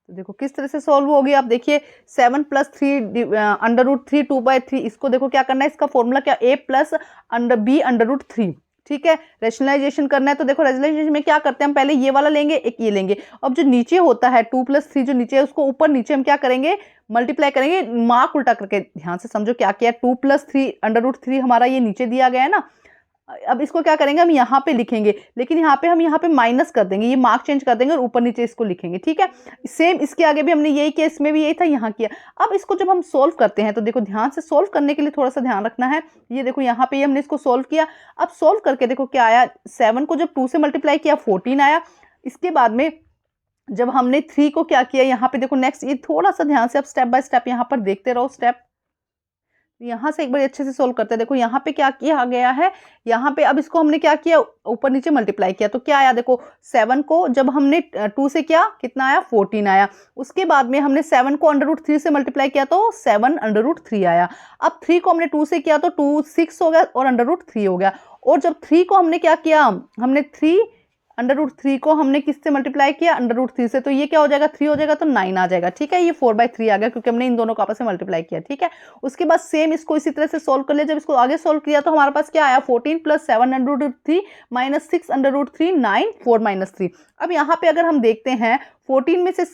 तो देखो किस तरह से सॉल्व होगी, आप देखिए 7 + 3 √3 2/3, इसको देखो क्या करना है, इसका फॉर्मूला क्या, A + B √3, ठीक है। रैशनलाइजेशन करना है, तो देखो रैशनलाइजेशन में क्या करते हैं, हम पहले ये वाला लेंगे, एक ये लेंगे। अब जो नीचे होता है 2 + 3 जो नीचे है, उसको ऊपर नीचे हम क्या करेंगे, मल्टीप्लाई करेंगे, मार्क उल्टा करके। ध्यान से समझो क्या किया, 2 + 3 √3 हमारा ये नीचे दिया गया है ना। अब इसको क्या करेंगे, हम यहाँ पे लिखेंगे, लेकिन यहाँ पे हम यहाँ पे माइनस कर देंगे, ये मार्क चेंज कर देंगे और ऊपर नीचे इसको लिखेंगे, ठीक है। सेम इसके आगे भी हमने यही किया, इसमें भी यही था, यहाँ किया। अब इसको जब हम सोल्व करते हैं तो देखो ध्यान से, सोल्व करने के लिए थोड़ा सा ध्यान रखना है। ये देखो यहाँ पे हमने इसको सोल्व किया। अब सोल्व करके देखो क्या आया, 7 को जब 2 से मल्टीप्लाई किया 14 आया, इसके बाद में जब हमने 3 को क्या किया, यहाँ पे देखो नेक्स्ट, ये थोड़ा सा ध्यान से आप स्टेप बाय स्टेप यहाँ पर देखते रहो स्टेप, यहाँ से एक बार अच्छे से सोल्व करते हैं। देखो यहाँ पे क्या किया गया है, यहाँ पे अब इसको हमने क्या किया, ऊपर नीचे मल्टीप्लाई किया, तो क्या आया देखो 7 को जब हमने 2 से किया कितना आया 14 आया। उसके बाद में हमने 7 को √3 से मल्टीप्लाई किया तो 7 √3 आया। अब 3 को हमने 2 से किया तो 2 6 हो गया और √3 हो गया। और जब 3 को हमने क्या किया, हमने 3 √3 को हमने किससे मल्टीप्लाई किया, √3 से, तो ये क्या हो जाएगा 3 हो जाएगा तो 9 आ जाएगा। ठीक है, ये 4/3 आ गया क्योंकि हमने इन दोनों को आपस में मल्टीप्लाई किया। ठीक है, उसके बाद सेम इसको इसी तरह से सोल्व कर लिया। जब इसको आगे सोल्व किया तो हमारे पास क्या आया 14 + 7 √3 - 6 √3 9 4 - 3। अब यहाँ पे अगर हम देखते हैं 14 में से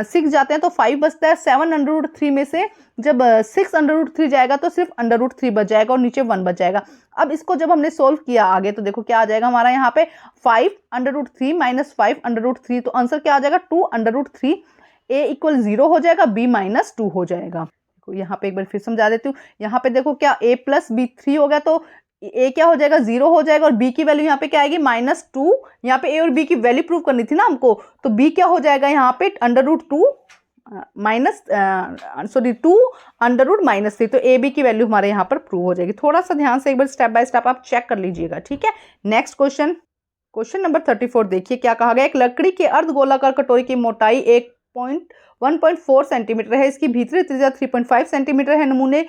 6 जाते हैं तो 5 बचता है, 7 √3 में से जब 6 √3 जाएगा तो सिर्फ √3 बच जाएगा और नीचे 1 बच जाएगा। अब इसको जब हमने सोल्व किया आगे तो देखो क्या आ जाएगा हमारा यहाँ पे 5 √3 - 5 √3, तो आंसर क्या आ जाएगा 2 √3। a = 0 हो जाएगा, b - 2 हो जाएगा। यहाँ पे एक बार फिर समझा देती हूँ। यहाँ पे देखो क्या a + b 3 हो गया तो a क्या हो जाएगा 0 हो जाएगा और b की वैल्यू यहाँ पे क्या आएगी -2। यहाँ पे a और b की वैल्यू प्रूव करनी थी ना हमको, तो b क्या हो जाएगा यहाँ पे √2 2 √-3, तो a b की वैल्यू हमारे यहाँ पर प्रूव हो जाएगी। थोड़ा सा ध्यान से एक बार स्टेप बाय स्टेप आप चेक कर लीजिएगा। ठीक है, नेक्स्ट क्वेश्चन नंबर 34 देखिए क्या कहा गया। एक लकड़ी के अर्धगोलाकार कटोरी की मोटाई 1.4 सेंटीमीटर है, इसकी भीतरी त्रिज्या 3.5 सेंटीमीटर है। नमूने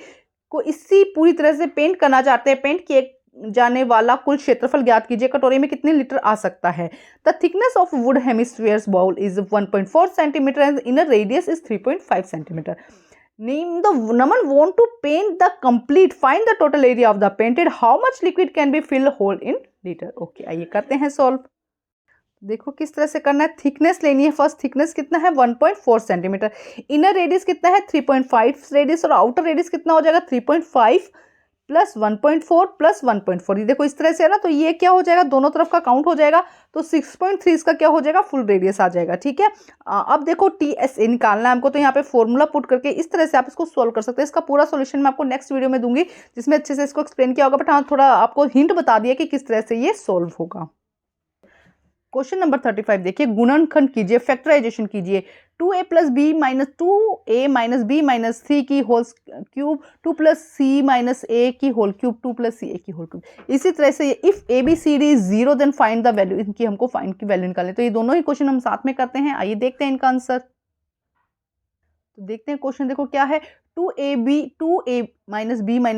को इसी पूरी तरह से पेंट करना चाहते हैं, पेंट किए जाने वाला कुल क्षेत्रफल ज्ञात कीजिए। कटोरी में कितने लीटर आ सकता है। The thickness of wood hemispheres bowl is 1.4 centimetre and inner radius is 3.5 centimetre. Name the Naman want to paint the complete. Find the total area of the painted. How much liquid can be filled whole in liter? Okay, आइए करते हैं solve. देखो किस तरह से करना है। Thickness लेनी है, फर्स्ट थिकनेस कितना है 1.4 सेंटीमीटर, इनर रेडियस कितना है 3.5 रेडियस और आउटर रेडियस कितना हो जाएगा 3.5 + 1.4 + 1.4। ये देखो इस तरह से है ना, तो ये क्या हो जाएगा दोनों तरफ का काउंट हो जाएगा तो 6.3 इसका क्या हो जाएगा फुल रेडियस आ जाएगा। ठीक है, अब देखो TSA निकालना है हमको, तो यहाँ पे फॉर्मूला पुट करके इस तरह से आप इसको सोल्व कर सकते हैं। इसका पूरा सॉल्यूशन मैं आपको नेक्स्ट वीडियो में दूंगी जिसमें अच्छे से इसको एक्सप्लेन किया होगा, बट हाँ थोड़ा आपको हिंट बता दिया कि किस तरह से ये सोल्व होगा। क्वेश्चन नंबर 35 देखिए, गुणनखंड कीजिए, फैक्टराइजेशन कीजिए। 2a + b - 2a - b - c की होल क्यूब 2 + c - a की होल क्यूब 2 + c a की होल क्यूब। इसी तरह से if ABCD is 0 then find the value, इनकी हमको फाइंड की वैल्यू निकालनी। तो ये दोनों ही क्वेश्चन हम साथ में करते हैं, आइए देखते हैं इनका आंसर। तो देखते हैं क्वेश्चन, देखो क्या है 2a - b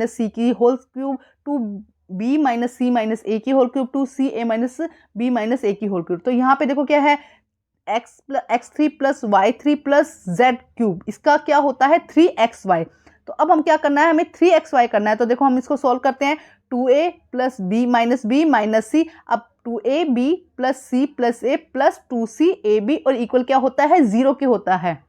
- c की whole cube 2b - c - a की whole cube 2ca - b - a की होल क्यूब। तो यहाँ पे देखो क्या है x3 + y3 + z क्यूब, इसका क्या होता है 3xy। तो अब हम क्या करना है, हमें 3xy करना है। तो देखो हम इसको सॉल्व करते हैं। 2a + b - b - c, अब 2ab + c + a + 2cap और इक्वल क्या होता है 0 के होता है।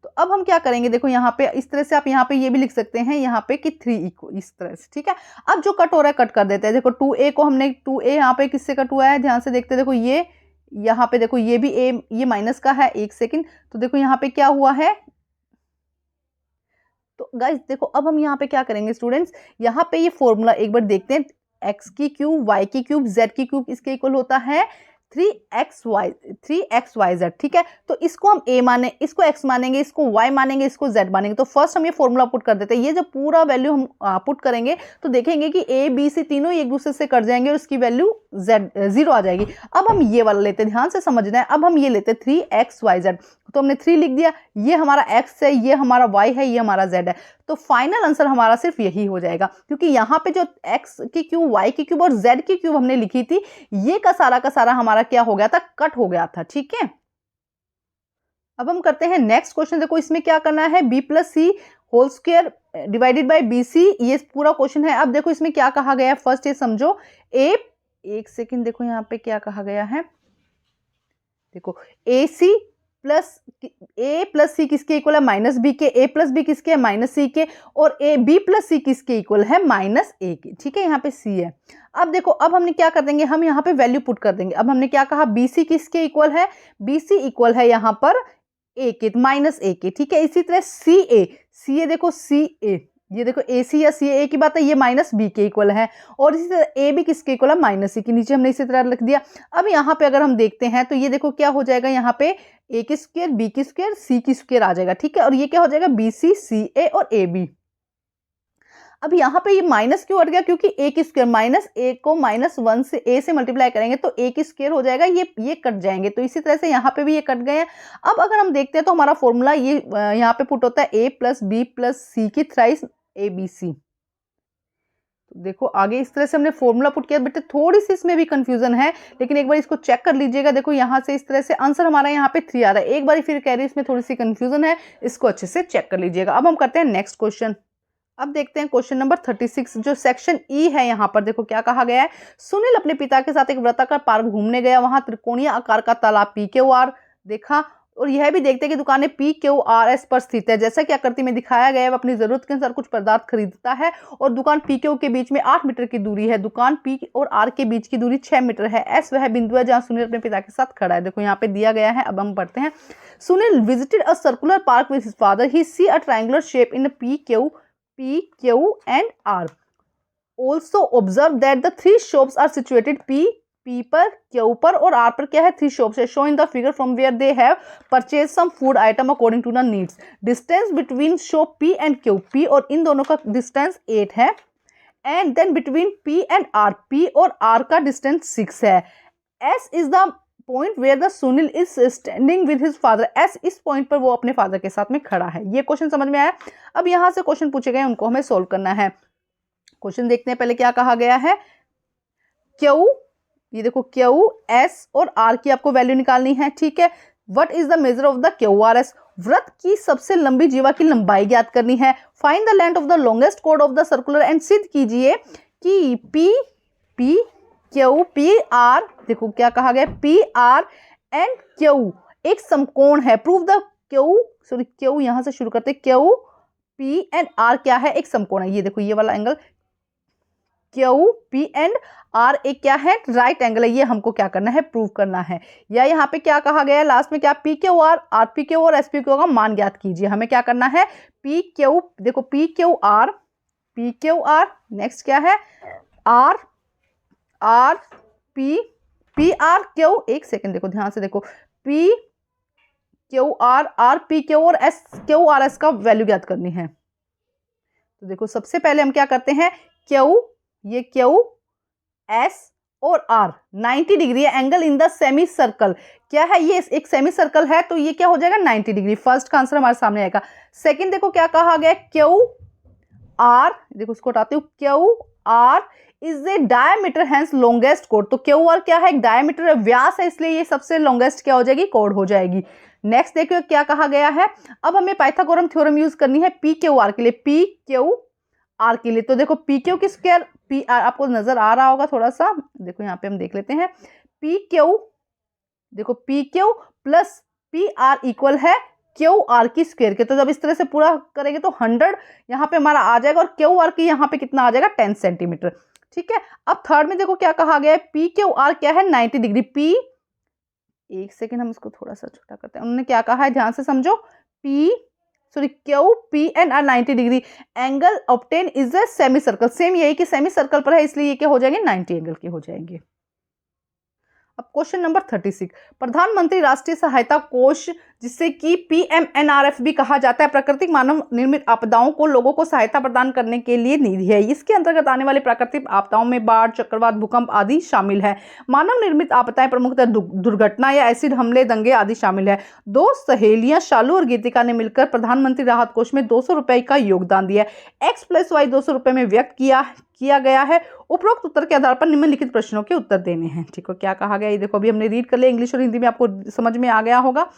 तो अब हम क्या करेंगे, देखो यहाँ पे इस तरह से आप यहाँ पे ये भी लिख सकते हैं यहाँ पे कि 3 इक्वल इस तरह से। ठीक है, अब जो कट हो रहा है कट कर देते हैं। देखो 2a को हमने 2a यहाँ पे किससे कट हुआ है ध्यान से देखते हैं। देखो ये यहाँ पे देखो ये भी a ये माइनस का है, एक सेकंड। तो देखो यहाँ पे क्या हुआ है, तो गाइस देखो अब हम यहाँ पे क्या करेंगे स्टूडेंट्स, यहाँ पे ये फॉर्मूला एक बार देखते हैं। x की क्यूब y की क्यूब z की क्यूब इसके इक्वल होता है 3xyz। ठीक है, तो इसको हम a माने, इसको x मानेंगे, इसको y मानेंगे, इसको z मानेंगे। तो फर्स्ट हम ये फॉर्मूला पुट कर देते हैं। ये जब पूरा वैल्यू हम पुट करेंगे तो देखेंगे कि a b c तीनों एक दूसरे से कट जाएंगे और इसकी वैल्यू z 0 आ जाएगी। अब हम ये वाला लेते हैं, ध्यान से समझना है। अब हम ये लेते हैं 3xyz, तो हमने 3 लिख दिया, ये हमारा x है, ये हमारा y है, ये हमारा z है। तो फाइनल आंसर हमारा सिर्फ यही हो जाएगा, क्योंकि यहाँ पे जो x की क्यूब y की क्यूब और z की क्यूब हमने लिखी थी, ये का सारा हमारा क्या हो गया था कट हो गया था। ठीक है, अब हम करते हैं नेक्स्ट क्वेश्चन। देखो इसमें क्या करना है b + c whole square divided by bc, ये पूरा क्वेश्चन है। अब देखो इसमें क्या कहा गया है, फर्स्ट ये समझो एक सेकंड, देखो यहाँ पे क्या कहा गया है। देखो AC + a + c किसके इक्वल है -b के, a + b किसके है -c के, और b + c किसके इक्वल है -a के। ठीक है, यहाँ पे c है। अब देखो अब हमने क्या कर देंगे, हम यहाँ पे वैल्यू पुट कर देंगे। अब हमने क्या कहा BC किसके इक्वल है, BC इक्वल है यहाँ पर a के -a के। ठीक है, इसी तरह CA देखो CA ये देखो ए सी या सी ए की बात है, ये माइनस बी के इक्वल है, और इसी तरह ए भी किसके इक्वल है, माइनस सी के। नीचे हमने इसी तरह लिख दिया। अब यहाँ पे अगर हम देखते हैं तो ये देखो क्या हो जाएगा, यहाँ पे ए की स्क्वायर, बी की स्क्वायर, सी की स्क्वायर आ जाएगा, ठीक है। और ये क्या हो जाएगा, बी सी, सी ए और ए बी। अब यहाँ पे ये माइनस क्यों हट गया, क्योंकि ए की स्क्वायर, माइनस ए को -1 से ए से मल्टीप्लाई करेंगे तो ए की स्क्वायर हो जाएगा, ये कट जाएंगे, तो इसी तरह से यहाँ पे भी ये कट गए हैं। अब अगर हम देखते हैं तो हमारा फॉर्मूला ये यहाँ पे पुट होता है ए प्लस बी प्लस सी की थ्राइस ए बी सी। तो देखो आगे इस तरह से हमने फॉर्मूला पुट किया, बेटे थोड़ी सी इसमें भी कंफ्यूजन है, लेकिन एक बार इसको चेक कर लीजिएगा। देखो यहाँ से इस तरह से आंसर हमारा यहाँ पे 3 आ रहा है। एक बार फिर कह रही है इसमें थोड़ी सी कंफ्यूजन है, इसको अच्छे से चेक कर लीजिएगा। अब हम करते हैं नेक्स्ट क्वेश्चन। अब देखते हैं क्वेश्चन नंबर 36, जो सेक्शन ई है। यहाँ पर देखो क्या कहा गया है, सुनील अपने पिता के साथ एक वृत्ताकार पार्क घूमने गया, वहां त्रिकोणीय आकार का तालाब पी क्यू आर देखा, और यह भी देखते हैं कि दुकानें पी क्यू आर एस पर स्थित है। जैसा कि आकृति में दिखाया गया है, वह अपनी जरूरत के अनुसार कुछ पदार्थ खरीदता है और दुकान पी क्यू के बीच में 8 मीटर की दूरी है। दुकान पी और आर के बीच की दूरी 6 मीटर है। एस वह बिंदु है जहां सुनील अपने पिता के साथ खड़ा है। देखो यहाँ पे दिया गया है। अब हम पढ़ते हैं। Sunil visited a circular park with his father, he see a triangular shape in P Q and R. Also observe that the 3 shops are situated P पर, Q पर और R पर क्या है, 3 shops है। Show in the figure from where they have purchased some food item according to the needs. Distance between shop P and Q, P और इन दोनों का distance 8 है। And then between P and R, P और R का distance 6 है। S is the point where the Sunil is standing with his father. S इस point पर वो अपने फादर के साथ में खड़ा है। ये क्वेश्चन समझ में आया। अब यहां से क्वेश्चन पूछे गए उनको हमें सोल्व करना है। क्वेश्चन देखते हैं पहले क्या कहा गया है। क्यू, ये देखो क्यू, एस और आर की आपको वैल्यू निकालनी है, ठीक है। What is the measure of the Q R S, वृत्त की सबसे लंबी जीवा की लंबाई ज्ञात करनी है। Find the length of the longest chord of the circular and सिद्ध कीजिए कि पी क्यू पी आर, देखो क्या कहा गया, पी आर एंड क्यू एक समकोण है। प्रूव द क्यू यहां से शुरू करते, क्यू पी एंड आर क्या है, एक समकोण है। ये देखो ये वाला angle Q P and R एक क्या है, राइट एंगल है। ये हमको क्या करना है, प्रूव करना है। या यहाँ पे क्या कहा गया है लास्ट में, क्या P Q R P Q और एस पी क्यू का मान ज्ञात कीजिए। हमें क्या करना है, पी क्यू, देखो पी क्यू आर, नेक्स्ट क्या है आर पी आर क्यू, एक सेकेंड देखो ध्यान से देखो, P Q R P Q और एस क्यू आर एस का वैल्यू ज्ञात करनी है। तो देखो सबसे पहले हम क्या करते हैं, ये क्यू एस और R 90 degree angle in the semi circle. क्या है, ये एक सेमी सर्कल है तो ये क्या हो जाएगा 90 डिग्री। फर्स्ट का आंसर हमारे सामने आएगा। सेकंड देखो क्या कहा गया, क्यू आर, देखो उसको हटाते हूँ, Q R is a diameter hence longest कोड। तो क्यू आर क्या है, एक डायमीटर व्यास है, इसलिए ये सबसे लॉन्गेस्ट क्या हो जाएगी, कोड हो जाएगी। नेक्स्ट देखो क्या कहा गया है। अब हमें पाइथागोरम थ्योरम यूज करनी है पी क्यू आर के लिए, तो देखो पी क्यू की स्क्वायर, पी आर आपको नजर आ रहा होगा थोड़ा सा, देखो यहाँ पे हम देख लेते हैं। पी क्यू, देखो P Q plus P R equal है क्यू आर की स्क्वायर के। तो जब इस तरह से पूरा करेंगे तो 100 यहाँ पे हमारा आ जाएगा, और क्यू आर की यहाँ पे कितना आ जाएगा, 10 सेंटीमीटर, ठीक है। अब थर्ड में देखो क्या कहा गया है, पी क्यू आर क्या है 90 डिग्री। एक सेकेंड हम इसको थोड़ा सा छोटा करते हैं। उन्होंने क्या कहा है, ध्यान से समझो, Q P and R 90 degree angle obtain is a semi circle. Same यही कि सेमी सर्कल पर है, इसलिए ये क्या हो जाएंगे, 90 एंगल के हो जाएंगे। अब क्वेश्चन नंबर 36, प्रधानमंत्री राष्ट्रीय सहायता कोष, जिससे कि PMNRF भी कहा जाता है, प्राकृतिक मानव निर्मित आपदाओं को लोगों को सहायता प्रदान करने के लिए निधि है। इसके अंतर्गत आने वाले प्राकृतिक आपदाओं में बाढ़, चक्रवात, भूकंप आदि शामिल है। मानव निर्मित आपदाएं प्रमुखतः दुर्घटना या एसिड हमले, दंगे आदि शामिल है। 2 सहेलियां शालू और गीतिका ने मिलकर प्रधानमंत्री राहत कोष में 200 रुपए का योगदान दिया। X + Y 200 रुपए में व्यक्त किया गया है। उपरोक्त उत्तर के आधार पर निम्नलिखित प्रश्नों के उत्तर देने हैं, ठीक है। क्या कहा गया, ये देखो अभी हमने रीड कर लिया, इंग्लिश और हिंदी में आपको समझ में आ गया होगा।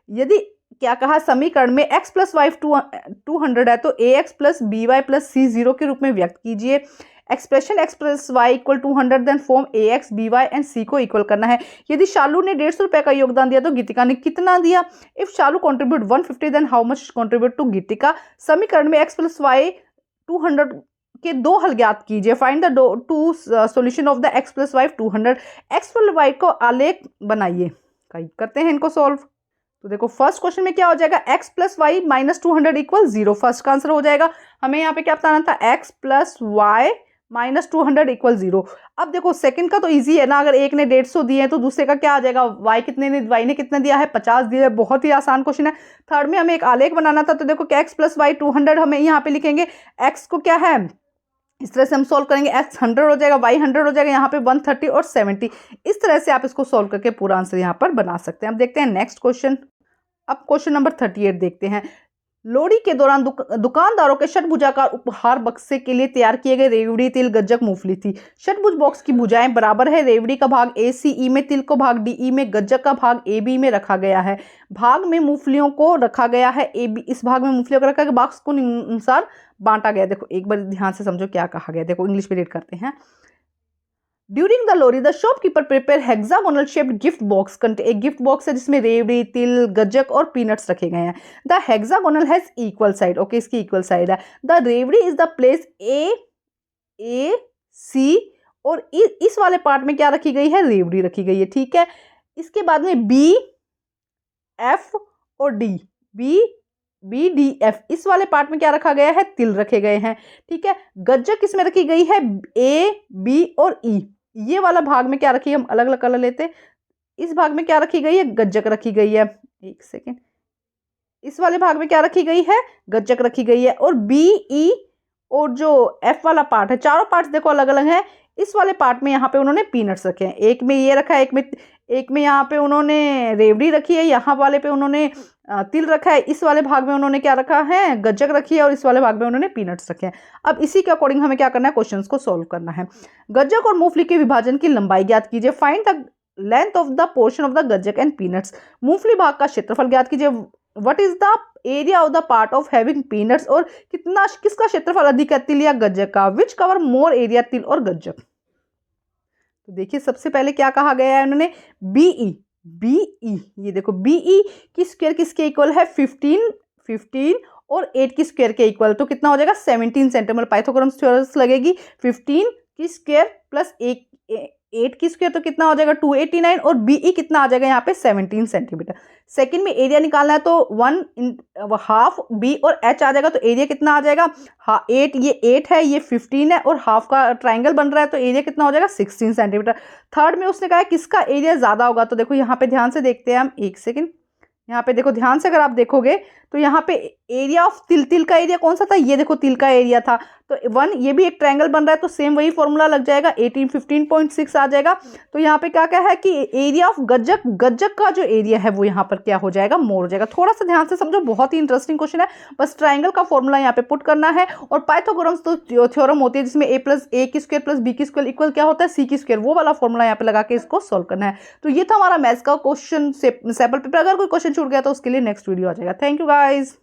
यदि क्या कहा, समीकरण में x + y 200 है तो ax + by + c 0 के रूप में व्यक्त कीजिए। Expression x + y = 200 then form ax, by and c को इक्वल करना है। यदि शालू ने 150 रुपए का योगदान दिया तो गीतिका ने कितना दिया। If Shalu contribute 150 then how much contribute to Geetika. समीकरण में x + y 200 के 2 हल ज्ञात कीजिए। Find the 2 solution of the x + y 200। x + y को आलेख बनाइए, करते हैं इनको सॉल्व। तो देखो फर्स्ट क्वेश्चन में क्या हो जाएगा, x plus y minus 200 equal 0, first का आंसर हो जाएगा। हमें यहाँ पे क्या बताना था, x plus y minus 200 equal 0। अब देखो सेकंड का तो इजी है ना, अगर एक ने 150 दिए तो दूसरे का क्या आ जाएगा, वाई ने कितना दिया है, 50 दिया है, बहुत ही आसान क्वेश्चन है। थर्ड में हमें एक आलेख बनाना था, तो देखो कि x प्लस वाई 200 हम यहाँ पे लिखेंगे, x को क्या है इस तरह से हम सोल्व करेंगे, x 100 हो जाएगा, y 100 हो जाएगा, यहाँ पे 130 और 70, इस तरह से आप इसको सोल्व करके पूरा आंसर यहाँ पर बना सकते हैं। अब देखते हैं नेक्स्ट क्वेश्चन। अब क्वेश्चन नंबर 38 देखते हैं। लोहड़ी के दौरान दुकानदारों के षटभुजाकार उपहार बक्से के लिए तैयार किए गए रेवड़ी, तिल, गज्जक, मूंगफली थी। षटभुज बॉक्स की भुजाएं बराबर है, रेवड़ी का भाग ए सी ई में, तिल को भाग डी ई में, गज्जक का भाग ए बी में रखा गया है। भाग में मूंगफलियों को रखा गया है ए बी, इस भाग में मूंगफलियों को रखा गया, बॉक्स को अनुसार बांटा गया। देखो एक बार ध्यान से समझो क्या कहा गया, देखो इंग्लिश में रीड करते हैं। During the lorry the shopkeeper prepare hexagonal shaped gift box, एक गिफ्ट बॉक्स है जिसमें रेवड़ी, तिल, गज्जक और पीनट्स रखे गए हैं। The hexagonal has equal side, okay इसकी इक्वल साइड है। द रेवड़ी इज द प्लेस ए सी, और इस वाले पार्ट में क्या रखी गई है, रेवड़ी रखी गई है, ठीक है। इसके बाद में बी एफ और डी, बी डी एफ, इस वाले पार्ट में क्या रखा गया है, तिल रखे गए हैं, ठीक है। गज्जक किसमें रखी गई है, ए बी और ई, ये वाला भाग में क्या रखी है, हम अलग अलग कलर लेते हैं। इस भाग में क्या रखी गई है, गज्जक रखी गई है, एक सेकेंड, इस वाले भाग में क्या रखी गई है, गज्जक रखी गई है। और बी ई और जो एफ वाला पार्ट है, चारों पार्ट्स देखो अलग अलग हैं। इस वाले पार्ट में यहाँ पे उन्होंने पीनट्स रखे हैं, एक में ये रखा है, एक में यहाँ पे उन्होंने रेवड़ी रखी है, यहाँ वाले पे उन्होंने तिल रखा है, इस वाले भाग में उन्होंने क्या रखा है, गज्जक रखी है, और इस वाले भाग में उन्होंने पीनट्स रखे हैं। अब इसी के अकॉर्डिंग हमें क्या करना है, क्वेश्चंस को सोल्व करना है। गज्जक और मूंगफली के विभाजन की लंबाई ज्ञात कीजिए। Find the length of the portion of the गज्जक एंड पीनट्स। मूंगफली भाग का क्षेत्रफल ज्ञात कीजिए। What is the area of the part of having peanuts, और किसका क्षेत्रफल अधिक है, तिल या गज्जक का। विच कवर मोर एरिया, तिल और गज्जक। तो देखिए सबसे पहले क्या कहा गया है उन्होंने, बीई, ये देखो बीई की स्क्वायर किसके इक्वल है, 15 और 8 की स्क्वायर के इक्वल, तो कितना हो जाएगा 17 सेंटीमीटर। पाइथागोरस थ्योरम लगेगी, 15 की स्क्वायर प्लस 8 की स्क्वायर तो कितना हो जाएगा 289, और बीई कितना आ जाएगा यहाँ पे 17 सेंटीमीटर। सेकंड में एरिया निकालना है, तो 1/2 बी और एच आ जाएगा, तो एरिया कितना आ जाएगा, 8, ये 8 है, ये 15 है, और हाफ का ट्राइंगल बन रहा है, तो एरिया कितना हो जाएगा 16 सेंटीमीटर। थर्ड में उसने कहा है किसका एरिया ज़्यादा होगा, तो देखो यहाँ पे ध्यान से देखते हैं हम, एक सेकेंड, यहाँ पे देखो ध्यान से, अगर आप देखोगे तो यहाँ पे एरिया ऑफ तिल का एरिया कौन सा था, ये देखो तिल का एरिया था, तो 1, ये भी एक ट्रायंगल बन रहा है, तो सेम वही फॉर्मूला लग जाएगा, 15.6 आ जाएगा। तो यहाँ पे क्या है कि एरिया ऑफ गज्जक का जो एरिया है वो यहाँ पर क्या हो जाएगा, मोर हो जाएगा। थोड़ा सा ध्यान से समझो, बहुत ही इंटरेस्टिंग क्वेश्चन है, बस ट्राइंगल का फॉर्मूला यहाँ पे पुट करना है। और पाइथागोरस तो थ्योरम होती है जिसमें a की स्क्वायर प्लस b की स्क्वायर इक्वल क्या होता है, c की स्क्वायर, वो वाला फॉर्मूला यहाँ पे लगा के इसको सोल्व करना है। तो ये था हमारा मैथ्स का क्वेश्चन सैंपल पेपर। अगर कोई क्वेश्चन छूट गया तो उसके लिए नेक्स्ट वीडियो आ जाएगा। Thank you guys.